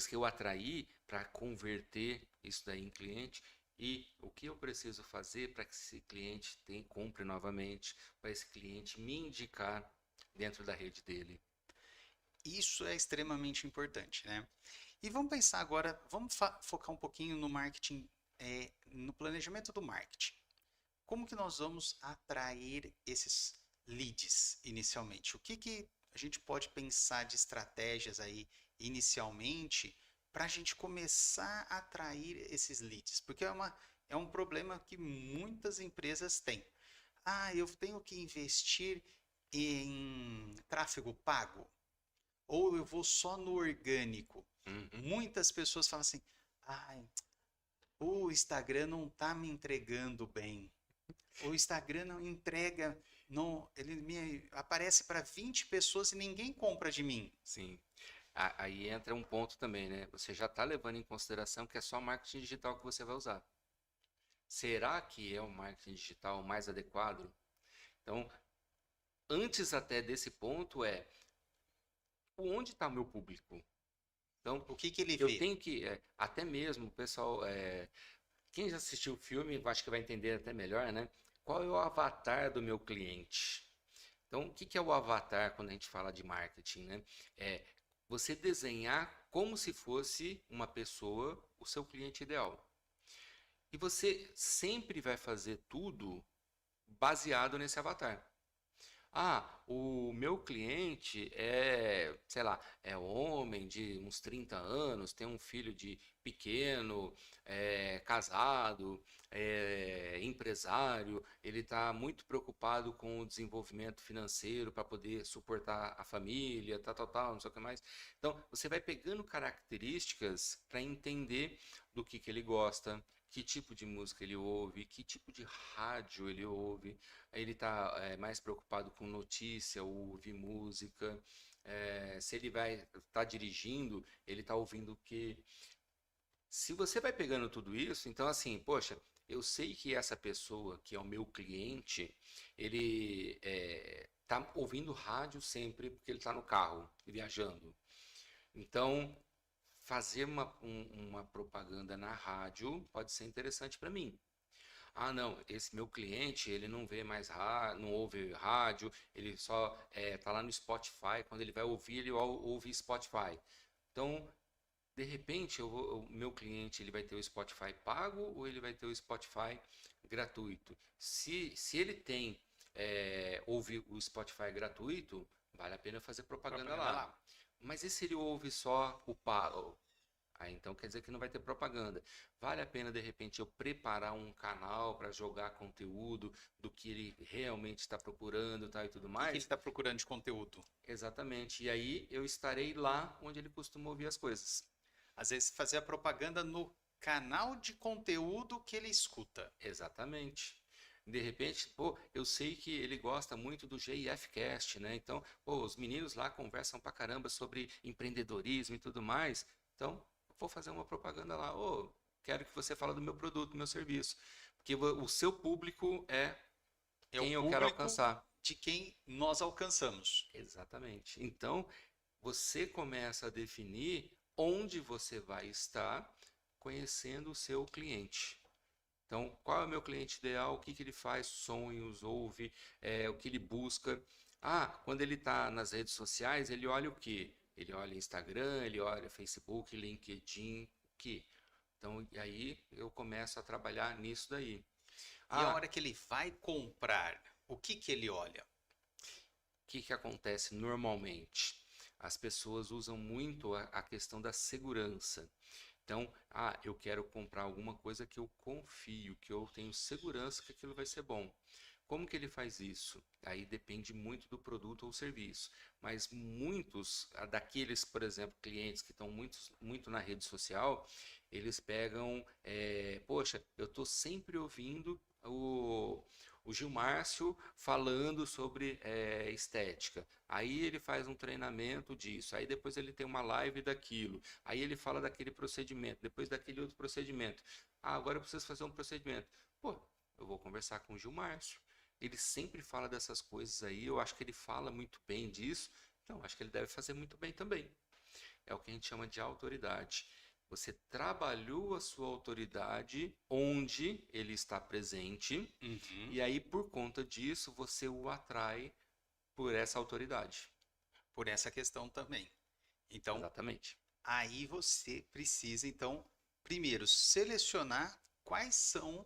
que eu atrair para converter isso daí em cliente? E o que eu preciso fazer para que esse cliente compre novamente, para esse cliente me indicar dentro da rede dele? Isso é extremamente importante, né? E vamos pensar agora, vamos focar um pouquinho no marketing, no planejamento do marketing. Como que nós vamos atrair esses leads inicialmente? O que a gente pode pensar de estratégias aí inicialmente para a gente começar a atrair esses leads? Porque é um problema que muitas empresas têm. Eu tenho que investir em tráfego pago ou eu vou só no orgânico. Uhum. Muitas pessoas falam assim: o Instagram não está me entregando bem. O Instagram não entrega, não, ele me aparece para 20 pessoas e ninguém compra de mim. Sim. Aí entra um ponto também, né? Você já está levando em consideração que é só marketing digital que você vai usar. Será que é o marketing digital mais adequado? Então, antes até desse ponto onde está o meu público? Então, O que ele eu vê? tenho que, até mesmo, o pessoal, quem já assistiu o filme, acho que vai entender até melhor, né? Qual é o avatar do meu cliente? Então, o que é o avatar quando a gente fala de marketing, né? É você desenhar como se fosse uma pessoa, o seu cliente ideal. E você sempre vai fazer tudo baseado nesse avatar. O meu cliente sei lá, é homem de uns 30 anos, tem um filho de pequeno, é casado, é empresário, ele está muito preocupado com o desenvolvimento financeiro para poder suportar a família, tal, não sei o que mais. Então, você vai pegando características para entender do que ele gosta, que tipo de música ele ouve, que tipo de rádio ele ouve. Ele está mais preocupado com notícia ou ouvir música. Se ele vai estar dirigindo, ele está ouvindo o quê? Se você vai pegando tudo isso, então assim, poxa, eu sei que essa pessoa, que é o meu cliente, ele está ouvindo rádio sempre porque ele está no carro, viajando. Então, fazer uma propaganda na rádio pode ser interessante para mim. Ah, não, esse meu cliente, ele não vê mais não ouve rádio, ele só tá lá no Spotify, quando ele vai ouvir, ele ouve Spotify. Então, de repente, o meu cliente, ele vai ter o Spotify pago ou ele vai ter o Spotify gratuito? Se ele ouve o Spotify gratuito, vale a pena fazer propaganda lá. Mas e se ele ouve só o pago? Aí então quer dizer que não vai ter propaganda. Vale a pena, de repente, eu preparar um canal para jogar conteúdo do que ele realmente está procurando, tal, e tudo O que ele mais? está procurando de conteúdo? Exatamente. E aí eu estarei lá onde ele costuma ouvir as coisas. Às vezes fazer a propaganda no canal de conteúdo que ele escuta. Exatamente. De repente, pô, eu sei que ele gosta muito do GIFcast, né? Então, pô, os meninos lá conversam pra caramba sobre empreendedorismo e tudo mais. Então, vou fazer uma propaganda lá. Ô, quero que você fale do meu produto, do meu serviço. Porque o seu público é É o quem eu quero público alcançar. de quem nós alcançamos. Exatamente. Então, você começa a definir onde você vai estar conhecendo o seu cliente. Então, qual é o meu cliente ideal? O que que ele faz? Sonhos, ouve, o que ele busca. Ah, quando ele está nas redes sociais, ele olha o quê? Ele olha Instagram, ele olha Facebook, LinkedIn, o quê? Então, e aí eu começo a trabalhar nisso daí. E a Ah, hora que ele vai comprar, o que que ele olha? o que que acontece normalmente? As pessoas usam muito a questão da segurança. Então, eu quero comprar alguma coisa que eu confio, que eu tenho segurança que aquilo vai ser bom. Como que ele faz isso? Aí depende muito do produto ou serviço. Mas muitos daqueles, por exemplo, clientes que estão muito na rede social, eles pegam, poxa, eu estou sempre ouvindo o Gilmárcio falando sobre estética. Aí ele faz um treinamento disso, aí depois ele tem uma live daquilo, aí ele fala daquele procedimento, depois daquele outro procedimento. Ah, agora eu preciso fazer um procedimento. Pô, eu vou conversar com o Gilmárcio. Ele sempre fala dessas coisas aí, eu acho que ele fala muito bem disso, então acho que ele deve fazer muito bem também. É o que a gente chama de autoridade. Você trabalhou a sua autoridade onde ele está presente, Uhum. e aí por conta disso você o atrai por essa autoridade. Por essa questão também. Então, Exatamente. aí você precisa, então, primeiro selecionar quais são,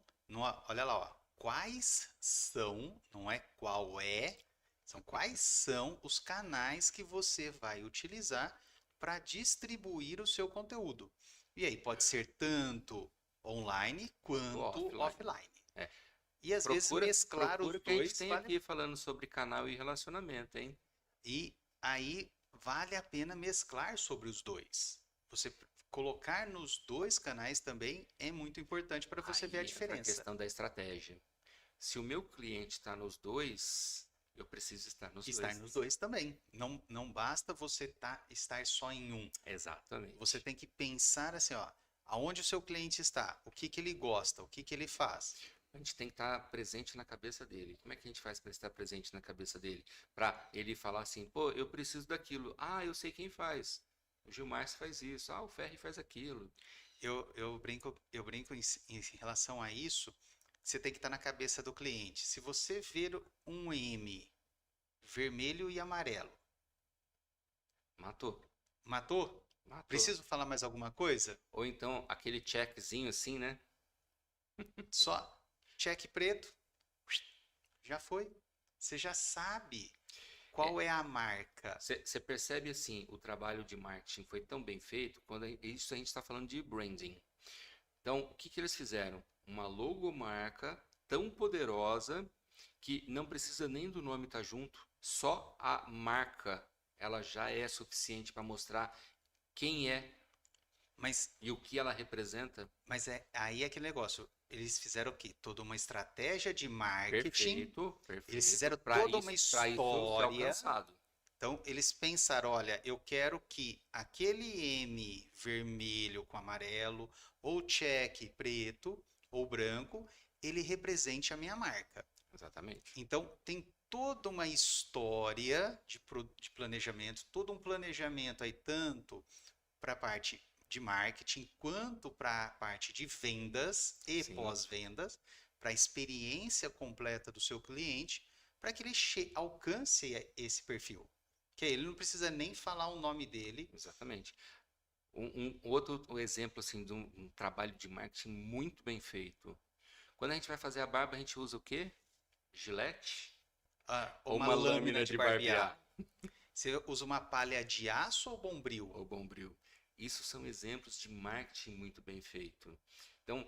olha lá, ó, quais são, não é qual é, são quais são os canais que você vai utilizar para distribuir o seu conteúdo. E aí pode ser tanto online quanto Offline. offline. É. E às vezes mesclar os Procura o que a gente dois tem aqui falando sobre canal e relacionamento, hein? e aí vale a pena mesclar sobre os dois. Você colocar nos dois canais também é muito importante para você ver a Aí entra a diferença. questão da estratégia. Se o meu cliente está nos dois, eu preciso estar nos Estar dois. nos dois também. Não basta você estar só em um. Exatamente. Você tem que pensar assim, ó, aonde o seu cliente está, o que que ele gosta, o que que ele faz. A gente tem que estar presente na cabeça dele. Como é que a gente faz para estar presente na cabeça dele? Para ele falar assim, pô, eu preciso daquilo. Ah, eu sei quem faz. O Gilmar faz isso. Ah, o Ferri faz aquilo. Eu brinco em relação a isso, você tem que estar na cabeça do cliente. Se você ver um M vermelho e amarelo, Matou. matou? Matou. Preciso falar mais alguma coisa? Ou então aquele checkzinho assim, né? Só check preto, já foi. Você já sabe qual é a marca. Você percebe assim, o trabalho de marketing foi tão bem feito, quando isso a gente está falando de branding. Então, o que que eles fizeram? Uma logomarca tão poderosa que não precisa nem do nome estar junto, só a marca ela já é suficiente para mostrar quem é Mas, e o que ela representa. mas aí é aquele negócio. Eles fizeram o quê? Toda uma estratégia de marketing. Perfeito. Eles fizeram Para toda isso, uma para isso ser história. alcançado. Então, eles pensaram, olha, eu quero que aquele M vermelho com amarelo, ou check preto ou branco, ele represente a minha marca. Exatamente. Então, tem toda uma história de planejamento, todo um planejamento aí, tanto para a parte de marketing, quanto para a parte de vendas e Sim, pós-vendas, para a experiência completa do seu cliente, para que ele alcance esse perfil. Que ele não precisa nem falar o nome dele. exatamente. Um outro exemplo assim de um trabalho de marketing muito bem feito. Quando a gente vai fazer a barba, a gente usa o quê? Gilete ou Uma uma lâmina lâmina de de barbear. barbear Você usa uma palha de aço ou bombril? ou bombril? Isso são exemplos de marketing muito bem feito. Então,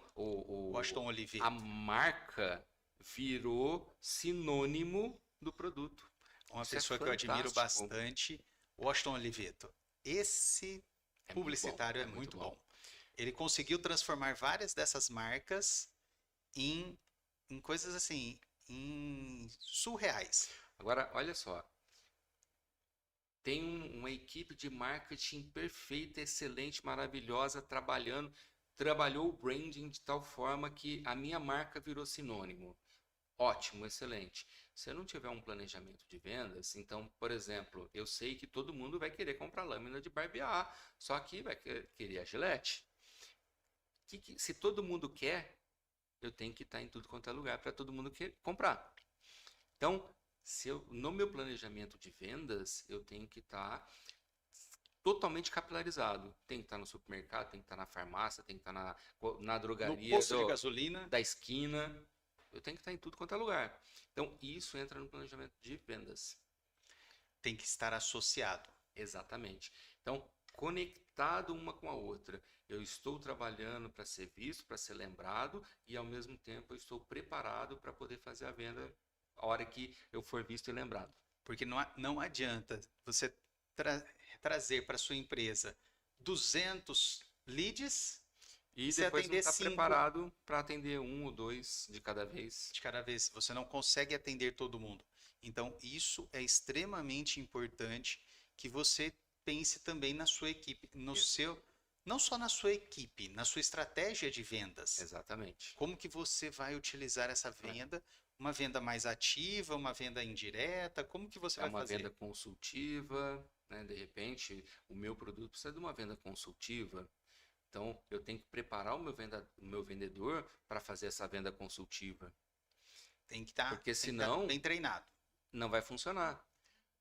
Washington a Oliveto. marca virou sinônimo do produto. Uma Isso é pessoa que eu admiro fantástico. bastante, Washington Oliveto. Esse É muito bom, publicitário é é muito muito bom. bom. Ele conseguiu transformar várias dessas marcas em, em coisas assim, em surreais. Agora, olha só, tem uma equipe de marketing perfeita, excelente, maravilhosa, trabalhou o branding de tal forma que a minha marca virou sinônimo. Ótimo, excelente. Se eu não tiver um planejamento de vendas, então, por exemplo, eu sei que todo mundo vai querer comprar lâmina de barbear, só que vai querer a Gillette. Se todo mundo quer, eu tenho que estar em tudo quanto é lugar para todo mundo comprar. Então, no meu planejamento de vendas, eu tenho que estar totalmente capilarizado. Tem que estar no supermercado, tem que estar na farmácia, tem que estar na No drogaria posto de gasolina, da esquina. Eu tenho que estar em tudo quanto é lugar. Então, isso entra no planejamento de vendas. tem que estar associado. Exatamente. Então, conectado uma com a outra. Eu estou trabalhando para ser visto, para ser lembrado e ao mesmo tempo eu estou preparado para poder fazer a venda a hora que eu for visto e lembrado. Porque não adianta você trazer para sua empresa 200 leads E e se depois não atender está 5 preparado para atender um ou dois de cada vez. de cada vez. Você não consegue atender todo mundo. Então, isso é extremamente importante que você pense também na sua equipe, no Isso. seu, não só na sua equipe, na sua estratégia de vendas. Exatamente. Como que você vai utilizar essa venda? Uma venda mais ativa, uma venda indireta? Como que você É vai uma fazer? venda consultiva, né? De repente, o meu produto precisa de uma venda consultiva. Então, eu tenho que preparar o meu vendedor para fazer essa venda consultiva. Porque Tem que estar senão, bem treinado. não vai funcionar.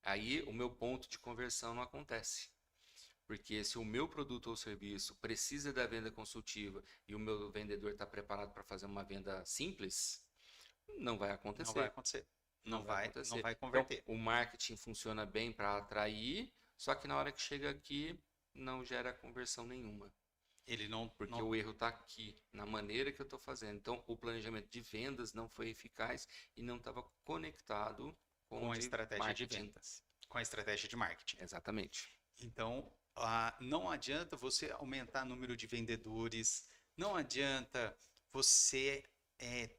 Aí, o meu ponto de conversão não acontece. Porque se o meu produto ou serviço precisa da venda consultiva e o meu vendedor está preparado para fazer uma venda simples, não vai Não vai acontecer. acontecer. Não vai Não acontecer. vai Então, converter. o marketing funciona bem para atrair, só que na hora que chega aqui, não gera conversão nenhuma. Ele não, Porque não o erro está aqui, na maneira que eu estou fazendo. Então, o planejamento de vendas não foi eficaz e não estava conectado com com o a de estratégia de marketing. vendas, com a estratégia de marketing. Exatamente. Então, não adianta você aumentar o número de vendedores, não adianta você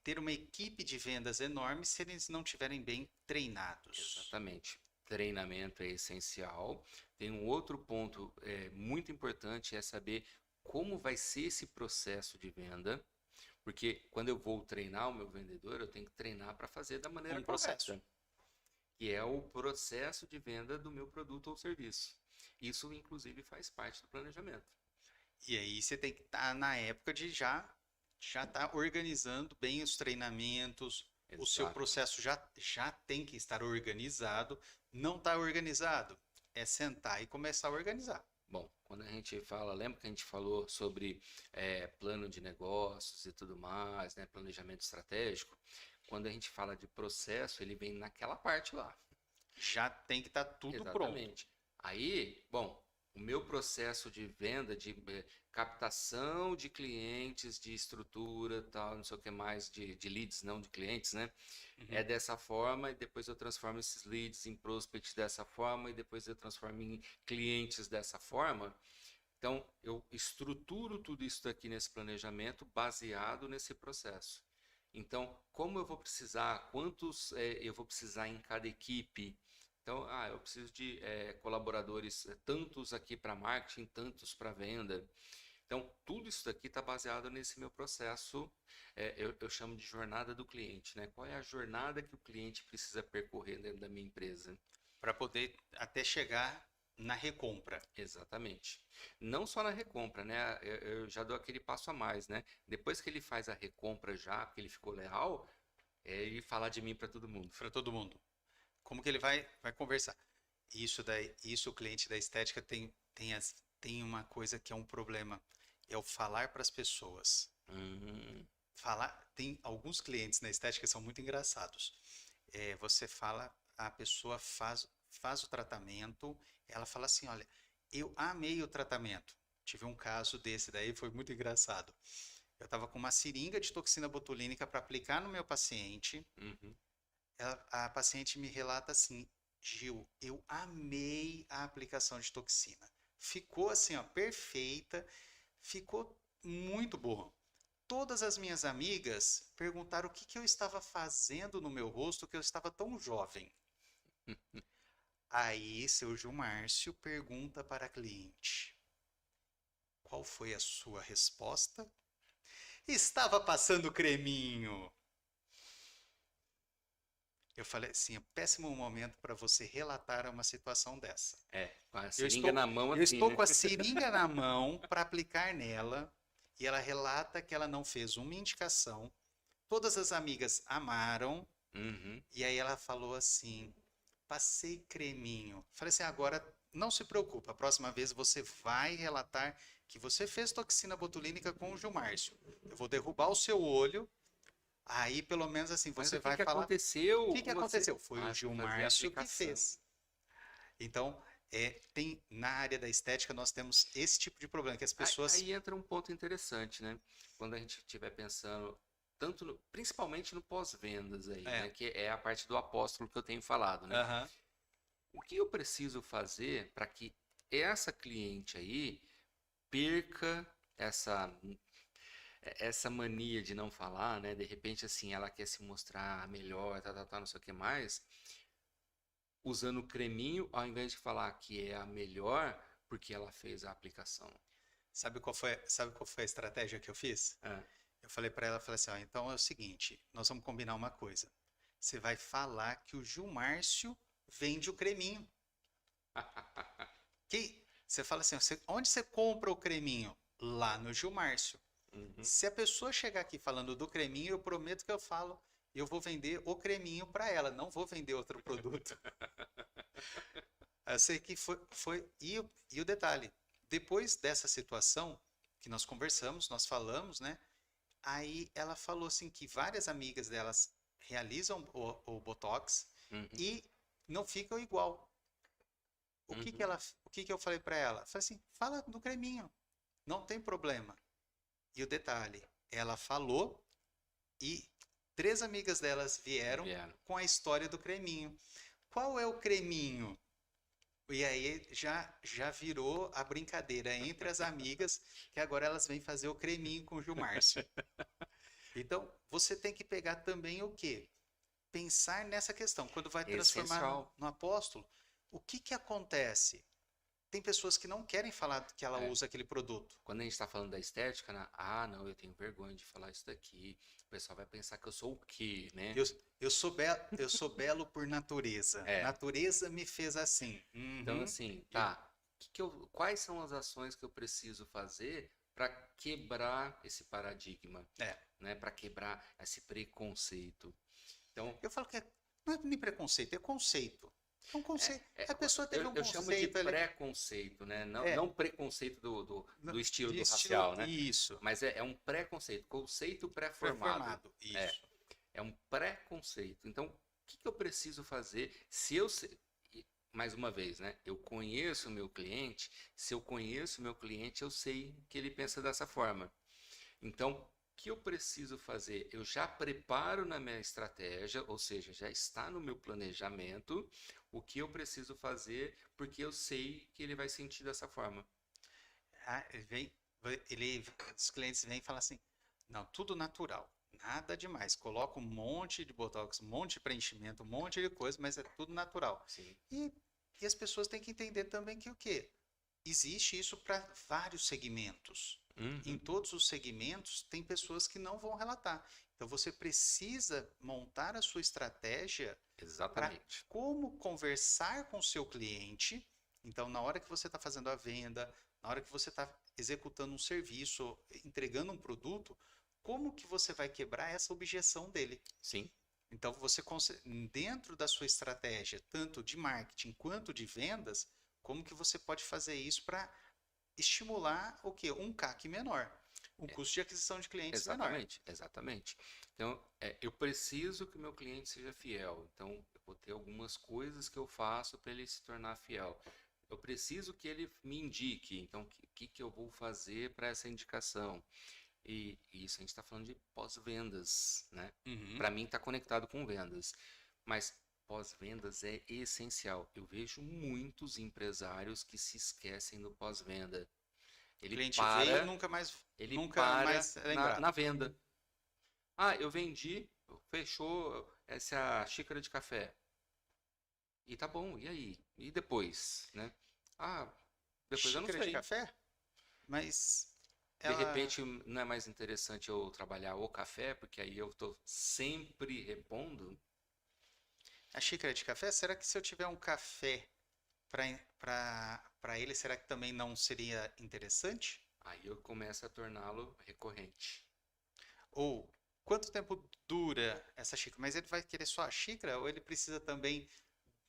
ter uma equipe de vendas enorme se eles não estiverem bem treinados. Exatamente. Treinamento é essencial. Tem um outro ponto muito importante, é saber como vai ser esse processo de venda. Porque quando eu vou treinar o meu vendedor, eu tenho que treinar para fazer da maneira Um processo. correta, que é o processo de venda do meu produto ou serviço. Isso, inclusive, faz parte do planejamento. E aí você tem que estar na época de já estar organizando bem os treinamentos, o seu Exato. processo já tem que estar organizado. Não está organizado, é sentar e começar a organizar. Bom, quando a gente fala, lembra que a gente falou sobre plano de negócios e tudo mais, né, planejamento estratégico? Quando a gente fala de processo, ele vem naquela parte lá. Já tem que estar tudo pronto. Exatamente. Aí, bom, o meu processo de venda, de captação de clientes, de estrutura, tal, não sei o que mais, de leads, não de clientes, né? É dessa forma, e depois eu transformo esses leads em prospects dessa forma, e depois eu transformo em clientes dessa forma. Então, eu estruturo tudo isso daqui nesse planejamento baseado nesse processo. Então, como eu vou precisar, quantos eu vou precisar em cada equipe? Então, eu preciso de colaboradores, tantos aqui para marketing, tantos para venda. Então, tudo isso daqui está baseado nesse meu processo, eu chamo de jornada do cliente, né? Qual é a jornada que o cliente precisa percorrer dentro da minha empresa? Para poder até chegar na recompra. Exatamente. Não só na recompra, né? Eu já dou aquele passo a mais, né? Depois que ele faz a recompra já, porque ele ficou leal, é ele falar de mim para todo mundo. Para todo mundo. Como que ele vai conversar? Isso o cliente da estética tem uma coisa que é um problema, é o falar para as pessoas. Hum, Falar, tem alguns clientes na estética que são muito engraçados. Você fala, a pessoa faz o tratamento, ela fala assim, olha, eu amei o tratamento. Tive um caso desse daí, foi muito engraçado. Eu estava com uma seringa de toxina botulínica para aplicar no meu paciente. uhum. A paciente me relata assim, Gil, eu amei a aplicação de toxina. Ficou assim, ó, perfeita, ficou muito boa. Todas as minhas amigas perguntaram o que que eu estava fazendo no meu rosto que eu estava tão jovem. Aí, seu Gilmárcio pergunta para a cliente: qual foi a sua resposta? Estava passando creminho. Eu falei assim, é um péssimo momento para você relatar uma situação dessa. É, com a Eu seringa estou, na mão eu assim, estou né? com a seringa na mão para aplicar nela e ela relata que ela não fez uma indicação. Todas as amigas amaram Uhum. e aí ela falou assim: passei creminho. Falei assim: agora não se preocupa, a próxima vez você vai relatar que você fez toxina botulínica com o Gilmárcio. Eu vou derrubar o seu olho. Aí, pelo menos assim, Mas você o que vai que falar. O aconteceu que que com você? aconteceu? Foi o Ah, fui fazer a Gilmárcio que aplicação. fez. Então, tem na área da estética nós temos esse tipo de problema que as pessoas. Aí entra um ponto interessante, né? Quando a gente estiver pensando principalmente no pós-vendas aí, É, né? Que é a parte do apóstolo que eu tenho falado, né? aham, O que eu preciso fazer para que essa cliente aí perca essa mania de não falar, né? De repente, assim, ela quer se mostrar melhor, não sei o que mais, usando o creminho, ao invés de falar que é a melhor, porque ela fez a aplicação. sabe qual foi a estratégia que eu fiz? Ah, Eu falei para ela, falei assim, ó, então é o seguinte, nós vamos combinar uma coisa. Você vai falar que o Gilmárcio vende o creminho. Você fala assim, onde você compra o creminho? Lá no Gilmárcio. uhum. Se a pessoa chegar aqui falando do creminho, eu prometo que eu vou vender o creminho para ela, não vou vender outro produto. Eu sei que e o detalhe, depois dessa situação que nós conversamos, nós falamos, né? Aí ela falou assim que várias amigas delas realizam o Botox Uhum, e não ficam igual. uhum. O que que eu falei para ela? Falei assim, fala do creminho, não tem problema. E o detalhe, ela falou e três amigas delas vieram Vieram. com a história do creminho. Qual é o creminho? E aí já virou a brincadeira entre as amigas, que agora elas vêm fazer o creminho com o Gilmárcio. Então, você tem que pegar também o quê? Pensar nessa questão. Quando vai transformar no, Essencial. no apóstolo, o que que acontece? Tem pessoas que não querem falar que ela É. usa aquele produto. Quando a gente está falando da estética, né? Ah, não, eu tenho vergonha de falar isso daqui. O pessoal vai pensar que eu sou o quê, né? Eu, eu sou belo por natureza. É. Natureza me fez assim. Então, Uhum. assim, Eu- tá. Quais são as ações que eu preciso fazer para quebrar esse paradigma, é. né? Para quebrar esse preconceito. Então, Eu falo que não é nem preconceito, é conceito. É um conceito. A pessoa teve um eu chamo de conceito, preconceito, né? Não, é, não preconceito do estilo de do estilo, racial, né? isso, Mas é um preconceito, conceito pré-formado. performado, É, isso. é um preconceito. Então, o que eu preciso fazer se eu sei, mais uma vez, né? Eu conheço o meu cliente, se eu conheço o meu cliente, eu sei que ele pensa dessa forma. Então, o que eu preciso fazer? Eu já preparo na minha estratégia, ou seja, já está no meu planejamento o que eu preciso fazer, porque eu sei que ele vai sentir dessa forma. Ah, os clientes vêm e falam assim, não, tudo natural, nada demais. Coloca um monte de botox, um monte de preenchimento, um monte de coisa, mas é tudo natural. Sim. E, e as pessoas têm que entender também que o quê? Existe isso para vários segmentos. Em Uhum. todos os segmentos, tem pessoas que não vão relatar. Então, você precisa montar a sua estratégia para Exatamente. como conversar com o seu cliente Então, na hora que você está fazendo a venda, na hora que você está executando um serviço, entregando um produto, como que você vai quebrar essa objeção dele? Sim, Então, dentro da sua estratégia, tanto de marketing quanto de vendas, como que você pode fazer isso para estimular o quê? Um CAC menor, um é, custo de aquisição de clientes menor. exatamente, exatamente. Então, eu preciso que o meu cliente seja fiel. Então, eu vou ter algumas coisas que eu faço para ele se tornar fiel. Eu preciso que ele me indique. Então, o que eu vou fazer para essa indicação? E isso a gente está falando de pós-vendas, né? Uhum. Para mim, está conectado com vendas. Mas pós-vendas é essencial. Eu vejo muitos empresários que se esquecem do pós-venda. O Ele cliente veio, para, nunca mais, ele nunca para mais é na lembrado. venda. Ah, eu vendi, fechou essa xícara de café. E tá bom, e aí? E depois, né? Ah, depois eu não Xícara de sei. café? Mas De ela. repente, não é mais interessante eu trabalhar o café, porque aí eu estou sempre repondo? A xícara de café? Será que se eu tiver um café para ele, será que também não seria interessante? Aí eu começo a torná-lo recorrente. Ou quanto tempo dura essa xícara? Mas ele vai querer só a xícara ou ele precisa também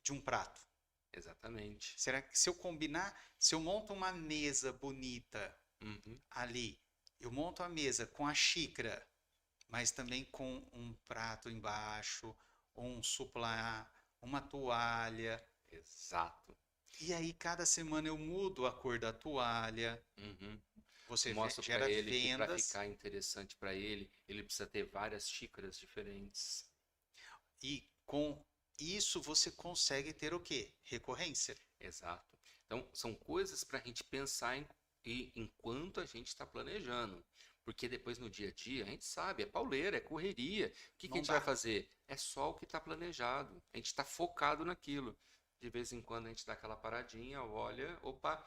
de um prato? Exatamente. Será que se eu combinar, se eu monto uma mesa bonita Uhum, ali, eu monto a mesa com a xícara, mas também com um prato embaixo, um suplá, uma toalha. exato. E aí cada semana eu mudo a cor da toalha. Uhum. Você Mostro para gera ele que para vendas ficar interessante para ele, ele precisa ter várias xícaras diferentes. e com isso você consegue ter o quê? Recorrência. Exato. Então, são coisas para a gente pensar enquanto a gente está planejando. Porque depois no dia a dia, a gente sabe, é pauleira, é correria. O que a Não gente vai dá. fazer? É só o que está planejado. A gente está focado naquilo. De vez em quando a gente dá aquela paradinha, olha, opa,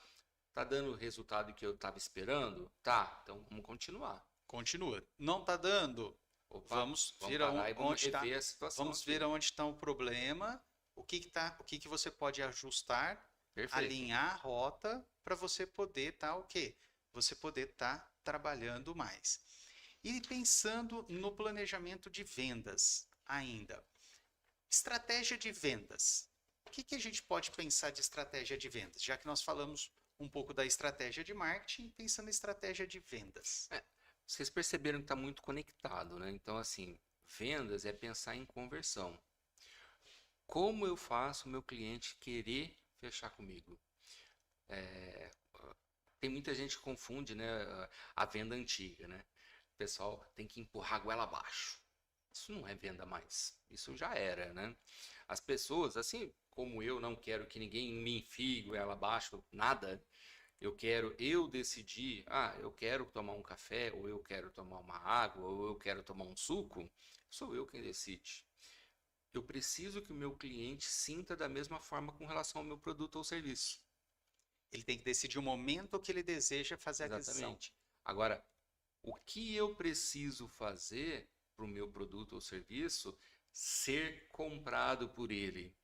tá dando o resultado que eu estava esperando? Tá, então vamos continuar. Continua. Não está dando? Opa, Vamos vamos ver parar e vamos onde está. rever a situação Vamos ver aqui. onde está o problema. O que que você pode ajustar, Perfeito. alinhar a rota para você poder estar o quê? Você poder estar trabalhando mais. E pensando no planejamento de vendas ainda. Estratégia de vendas. O que que a gente pode pensar de estratégia de vendas? Já que nós falamos um pouco da estratégia de marketing, pensando em estratégia de vendas. Vocês perceberam que está muito conectado, né? Então, assim, vendas é pensar em conversão. Como eu faço o meu cliente querer fechar comigo? É, tem muita gente que confunde, né, a venda antiga, né? O pessoal tem que empurrar a goela abaixo. Isso não é venda mais. Isso já era, né? As pessoas, assim como eu não quero que ninguém me enfie goela abaixo, nada. Eu quero eu decidir, eu quero tomar um café, ou eu quero tomar uma água, ou eu quero tomar um suco. Sou eu quem decide. Eu preciso que o meu cliente sinta da mesma forma com relação ao meu produto ou serviço. Ele tem que decidir o momento que ele deseja fazer a aquisição. Exatamente. Agora, o que eu preciso fazer para o meu produto ou serviço ser comprado por ele?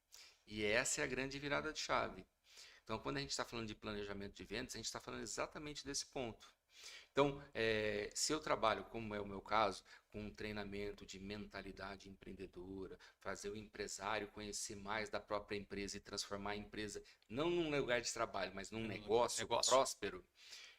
E essa é a grande virada de chave. Então, quando a gente está falando de planejamento de vendas, a gente está falando exatamente desse ponto. Então, se eu trabalho, como é o meu caso, com um treinamento de mentalidade empreendedora, fazer o empresário conhecer mais da própria empresa e transformar a empresa não num lugar de trabalho, mas num negócio Negócio. próspero,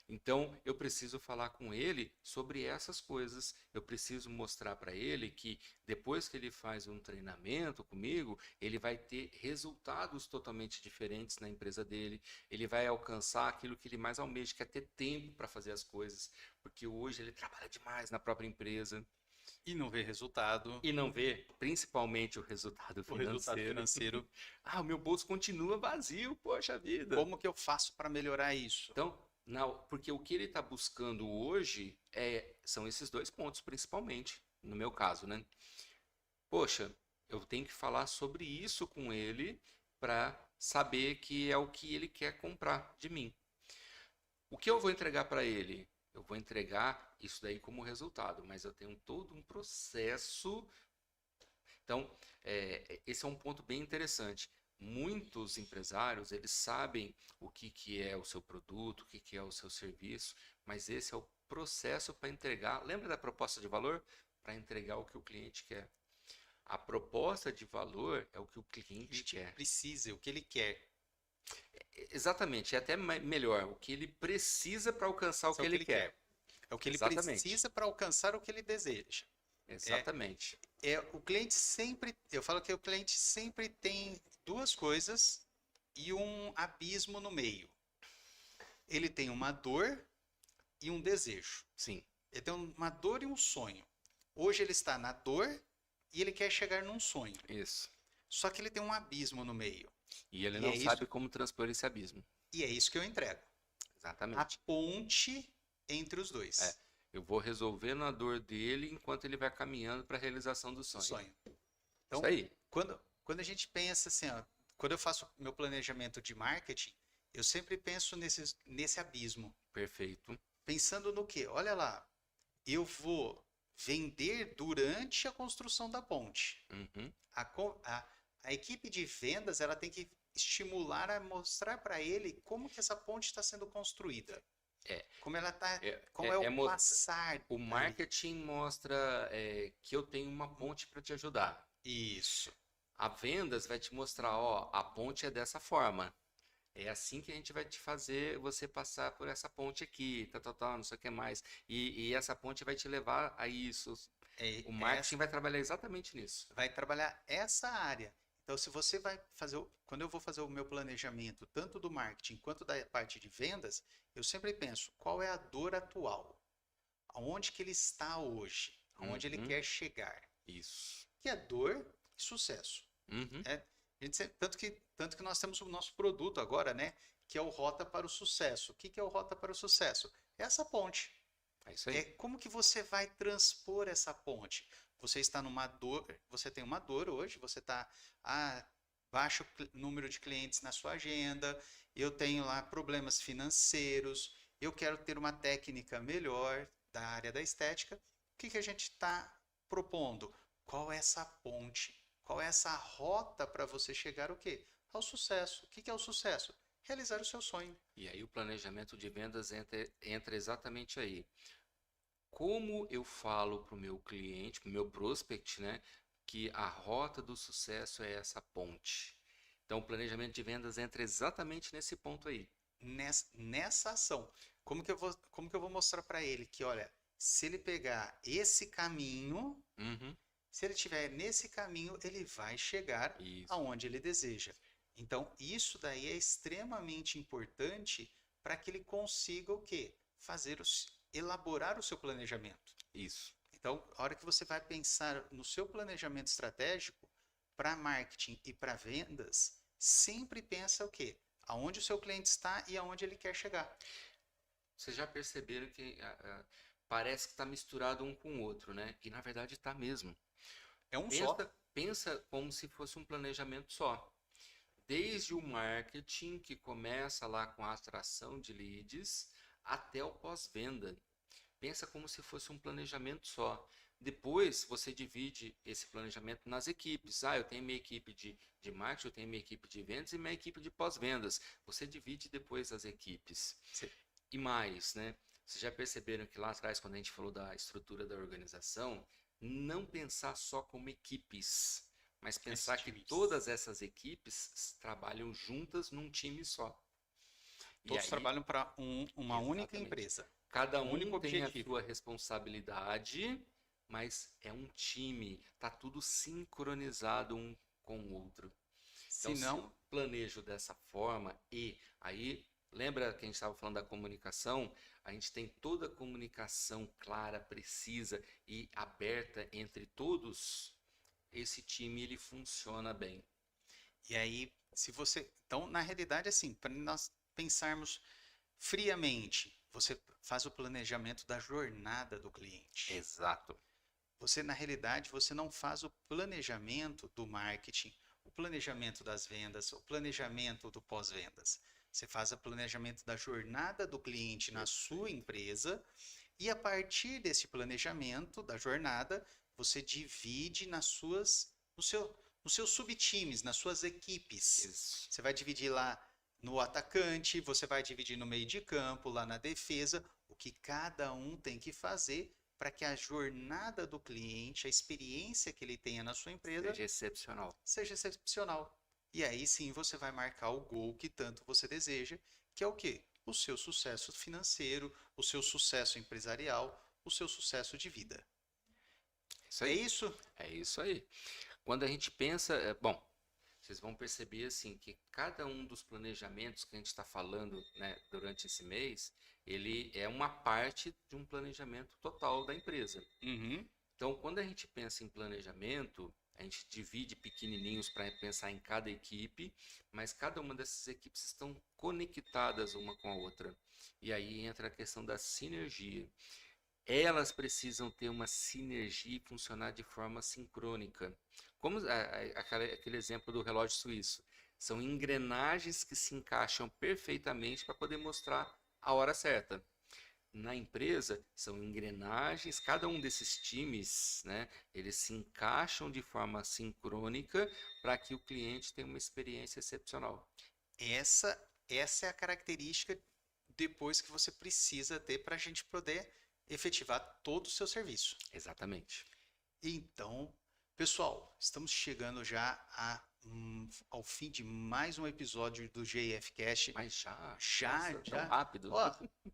então, eu preciso falar com ele sobre essas coisas. Eu preciso mostrar para ele que depois que ele faz um treinamento comigo, ele vai ter resultados totalmente diferentes na empresa dele. Ele vai alcançar aquilo que ele mais almeja, que é ter tempo para fazer as coisas, porque hoje ele trabalha demais na própria empresa E não vê resultado, e não vê principalmente o resultado o resultado financeiro. financeiro. O meu bolso continua vazio, poxa vida. Como que eu faço para melhorar isso? Então, porque o que ele está buscando hoje são esses dois pontos, principalmente, no meu caso, né? Poxa, eu tenho que falar sobre isso com ele para saber que é o que ele quer comprar de mim. O que eu vou entregar para ele? Eu vou entregar isso daí como resultado, mas eu tenho todo um processo. Então, esse é um ponto bem interessante. muitos empresários, eles sabem o que que é o seu produto, o que que é o seu serviço, mas esse é o processo para entregar. Lembra da proposta de valor? Para entregar o que o cliente quer. A proposta de valor é o que o O cliente cliente quer. precisa, o que ele quer, Exatamente, é até melhor, o que ele precisa para alcançar o é que o que ele ele quer. quer. É o que ele Exatamente, precisa para alcançar o que ele deseja. É, exatamente. o cliente sempre, eu falo que o cliente sempre tem duas coisas e um abismo no meio. Ele tem uma dor e um desejo. Sim, Ele tem uma dor e um sonho. Hoje ele está na dor e ele quer chegar num sonho. isso. Só que ele tem um abismo no meio. E ele E é não isso, sabe como transpor esse abismo. e é isso que eu entrego. A Exatamente. ponte entre os É, dois. eu vou resolvendo a dor dele enquanto ele vai caminhando para a realização do O sonho. sonho. Isso Então, aí. quando a gente pensa assim, ó, quando eu faço meu planejamento de marketing, eu sempre penso nesse abismo. Perfeito. Pensando no quê? Olha lá, eu vou vender durante a construção da ponte. Uhum. A, co- a, a equipe de vendas ela tem que estimular a mostrar para ele como que essa ponte está sendo construída. É, Como ela tá, é, como é o mo- passar o ali. marketing mostra que eu tenho uma ponte para te ajudar. Isso. A vendas vai te mostrar, ó, a ponte é dessa forma. É assim que a gente vai te fazer você passar por essa ponte aqui, não sei o que mais. E essa ponte vai te levar a isso. É, O essa marketing vai trabalhar exatamente nisso. vai trabalhar essa área. Então, se você vai fazer, quando eu vou fazer o meu planejamento, tanto do marketing quanto da parte de vendas, eu sempre penso, qual é a dor atual? Aonde que ele está hoje? Aonde ele Uhum. quer chegar? Isso. Que é dor e sucesso. Uhum. É, tanto que nós temos o nosso produto agora, né? Que é o Rota para o Sucesso. O que que é o Rota para o Sucesso? É essa ponte. É isso É aí. como que você vai transpor essa ponte? Você está numa dor, você tem uma dor hoje, você está baixo número de clientes na sua agenda, eu tenho lá problemas financeiros, eu quero ter uma técnica melhor da área da estética. O que que a gente está propondo? Qual é essa ponte? Qual é essa rota para você chegar o quê? Ao sucesso. O que que é o sucesso? Realizar o seu sonho. E aí o planejamento de vendas entra exatamente aí. Como eu falo para o meu cliente, para o meu prospect, né, que a rota do sucesso é essa ponte. Então, o planejamento de vendas entra exatamente nesse ponto aí. Nessa ação. Como que eu vou mostrar para ele que, olha, se ele pegar esse caminho, Uhum. se ele estiver nesse caminho, ele vai chegar Isso, aonde ele deseja. Então, isso daí é extremamente importante para que ele consiga o quê? Elaborar o seu planejamento. isso, Então, a hora que você vai pensar no seu planejamento estratégico para marketing e para vendas, sempre pensa o quê? Aonde o seu cliente está e aonde ele quer chegar. Vocês já perceberam que parece que está misturado um com o outro, né? E na verdade está mesmo. É um só. Pensa como se fosse um planejamento só. Desde o marketing, que começa lá com a atração de leads, até o pós-venda. Pensa como se fosse um planejamento só. Depois você divide esse planejamento nas equipes. Eu tenho minha equipe de marketing, eu tenho minha equipe de vendas e minha equipe de pós-vendas. Você divide depois as equipes. Sim. E mais, né? Vocês já perceberam que lá atrás, quando a gente falou da estrutura da organização, não pensar só como equipes, mas pensar que Times. todas essas equipes trabalham juntas num time só. E Todos aí, trabalham para uma única exatamente. empresa. Cada Um único um tem a objetivo. sua responsabilidade, mas é um time, tá tudo sincronizado um com o outro. Se Então, se não, eu planejo dessa forma e aí, lembra que a gente estava falando da comunicação? A gente tem toda a comunicação clara, precisa e aberta entre todos, esse time ele funciona bem. e aí, se você. Então, na realidade, assim, para nós pensarmos friamente, você faz o planejamento da jornada do cliente. Exato. Você, na realidade, você não faz o planejamento do marketing, o planejamento das vendas, o planejamento do pós-vendas. Você faz o planejamento da jornada do cliente na sua empresa e a partir desse planejamento da jornada, você divide no nos seus subtimes, nas suas equipes. Isso. Você vai dividir lá no atacante, você vai dividir no meio de campo, lá na defesa, o que cada um tem que fazer para que a jornada do cliente, a experiência que ele tenha na sua empresa, Seja excepcional. seja excepcional. E aí sim você vai marcar o gol que tanto você deseja, que é o quê? O seu sucesso financeiro, o seu sucesso empresarial, o seu sucesso de vida. Isso É aí. isso? É isso aí. Quando a gente pensa, bom, vocês vão perceber assim que cada um dos planejamentos que a gente está falando, né, durante esse mês, ele é uma parte de um planejamento total da empresa. Uhum. Então, quando a gente pensa em planejamento, a gente divide pequenininhos para pensar em cada equipe, mas cada uma dessas equipes estão conectadas uma com a outra. E aí entra a questão da sinergia. Elas precisam ter uma sinergia e funcionar de forma sincrônica. Como aquele exemplo do relógio suíço. São engrenagens que se encaixam perfeitamente para poder mostrar a hora certa. Na empresa, são engrenagens, cada um desses times, né, eles se encaixam de forma sincrônica para que o cliente tenha uma experiência excepcional. Essa é a característica depois que você precisa ter para a gente poder efetivar todo o seu serviço. Exatamente. Então, pessoal, estamos chegando já ao fim de mais um episódio do GF Cast. Mas já, Já, nossa, já. tão rápido. Ó,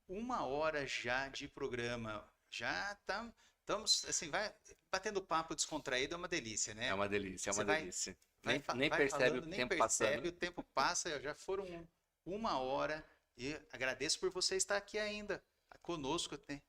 1 hora já de programa. Já estamos, assim, vai batendo papo descontraído, é uma delícia, né? É uma delícia, é Você uma vai, delícia. vai Nem percebe falando, o nem tempo percebe, passando. o tempo passa, já foram 1 hora e agradeço por você estar aqui ainda conosco, né?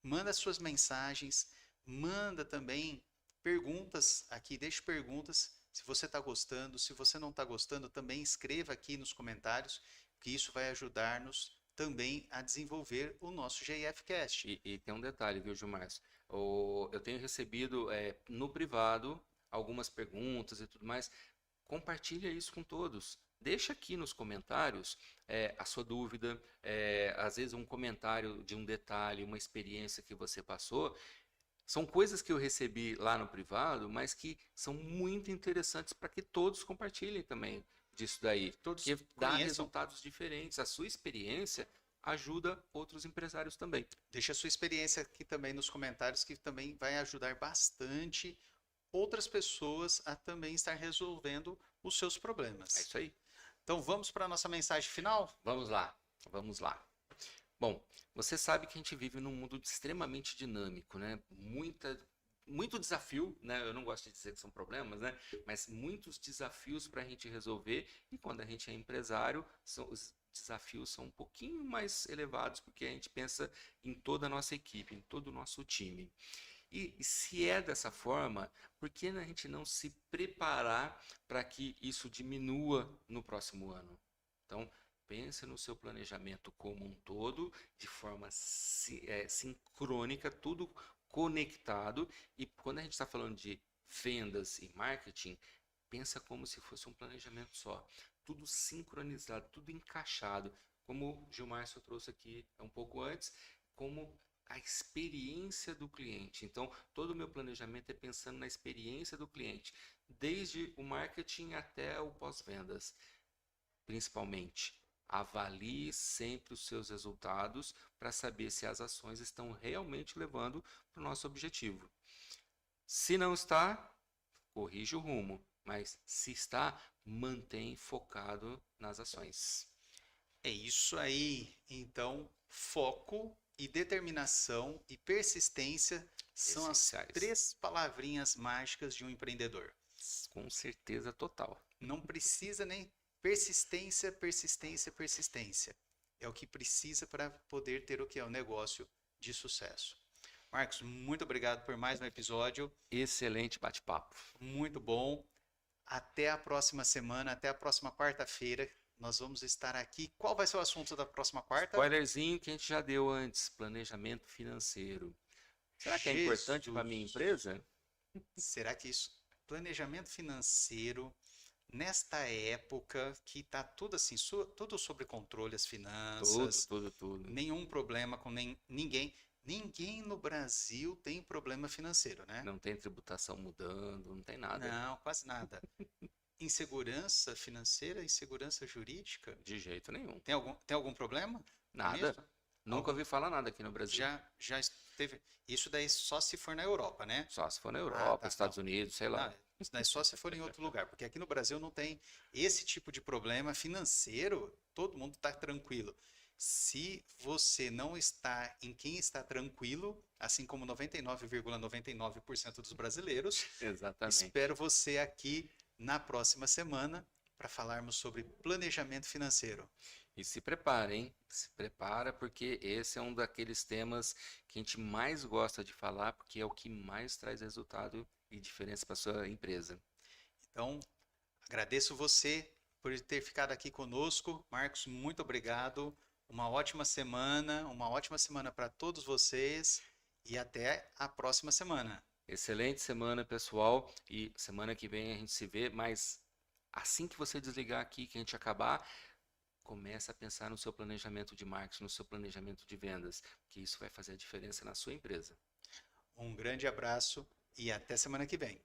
Manda suas mensagens, manda também perguntas aqui, deixe perguntas se você está gostando, se você não está gostando, também escreva aqui nos comentários, que isso vai ajudar-nos também a desenvolver o nosso GFcast. E tem um detalhe, viu, Gilmar? Eu tenho recebido no privado algumas perguntas e tudo mais. Compartilha isso com todos. Deixa aqui nos comentários a sua dúvida, às vezes um comentário de um detalhe, uma experiência que você passou. São coisas que eu recebi lá no privado, mas que são muito interessantes para que todos compartilhem também disso daí. Todos Porque dá conheçam. resultados diferentes. A sua experiência ajuda outros empresários também. Deixa a sua experiência aqui também nos comentários, que também vai ajudar bastante outras pessoas a também estar resolvendo os seus É problemas. isso aí. Então vamos para a nossa mensagem final? Vamos lá, vamos lá. Bom, você sabe que a gente vive num mundo extremamente dinâmico, né? Muito desafio, né? Eu não gosto de dizer que são problemas, né? Mas muitos desafios para a gente resolver. E quando a gente é empresário, os desafios são um pouquinho mais elevados, porque a gente pensa em toda a nossa equipe, em todo o nosso time. E se é dessa forma, por que a gente não se preparar para que isso diminua no próximo ano? Então, pense no seu planejamento como um todo, de forma sincrônica, tudo conectado. E quando a gente está falando de vendas e marketing, pensa como se fosse um planejamento só. Tudo sincronizado, tudo encaixado. Como o Gilmárcio trouxe aqui um pouco antes, como a experiência do cliente. Então, todo o meu planejamento é pensando na experiência do cliente, desde o marketing até o pós-vendas. Principalmente, avalie sempre os seus resultados para saber se as ações estão realmente levando para o nosso objetivo. Se não está, corrija o rumo, mas se está, mantém focado nas ações. É isso aí. Então, foco e determinação e persistência são as Essenciais. 3 palavrinhas mágicas de um empreendedor. Com certeza total. Não precisa nem persistência, persistência, persistência. É o que precisa para poder ter o que é um negócio de sucesso. Marcos, muito obrigado por mais um episódio. Excelente bate-papo. Muito bom. Até a próxima semana, até a próxima quarta-feira. Nós vamos estar aqui. Qual vai ser o assunto da próxima quarta? Spoilerzinho que a gente já deu antes, planejamento financeiro. Será que é importante para a minha empresa? Será que isso, planejamento financeiro, nesta época que está tudo assim, tudo sobre controle, as finanças, Tudo. nenhum problema com ninguém, Ninguém no Brasil tem problema financeiro, né? Não tem tributação mudando, não tem nada. Não, quase nada. Insegurança financeira, insegurança jurídica, De jeito nenhum. tem algum problema Nada. nisso? Nunca ouvi falar nada aqui no Brasil. Já esteve. Isso daí só se for na Europa, né? Só se for na Ah, Europa, tá, Estados não. Unidos, sei Não, lá. isso daí só se for em outro lugar, porque aqui no Brasil não tem esse tipo de problema financeiro, todo mundo está tranquilo. Se você não está em quem está tranquilo, assim como 99,99% dos brasileiros, Exatamente. espero você aqui na próxima semana para falarmos sobre planejamento financeiro. E se prepara, hein? Se prepara, porque esse é um daqueles temas que a gente mais gosta de falar, porque é o que mais traz resultado e diferença para sua empresa. Então, agradeço você por ter ficado aqui conosco. Marcos, muito obrigado. Uma ótima semana para todos vocês e até a próxima semana. Excelente semana, pessoal. E semana que vem a gente se vê, mas assim que você desligar aqui, que a gente acabar, comece a pensar no seu planejamento de marketing, no seu planejamento de vendas, que isso vai fazer a diferença na sua empresa. Um grande abraço e até semana que vem.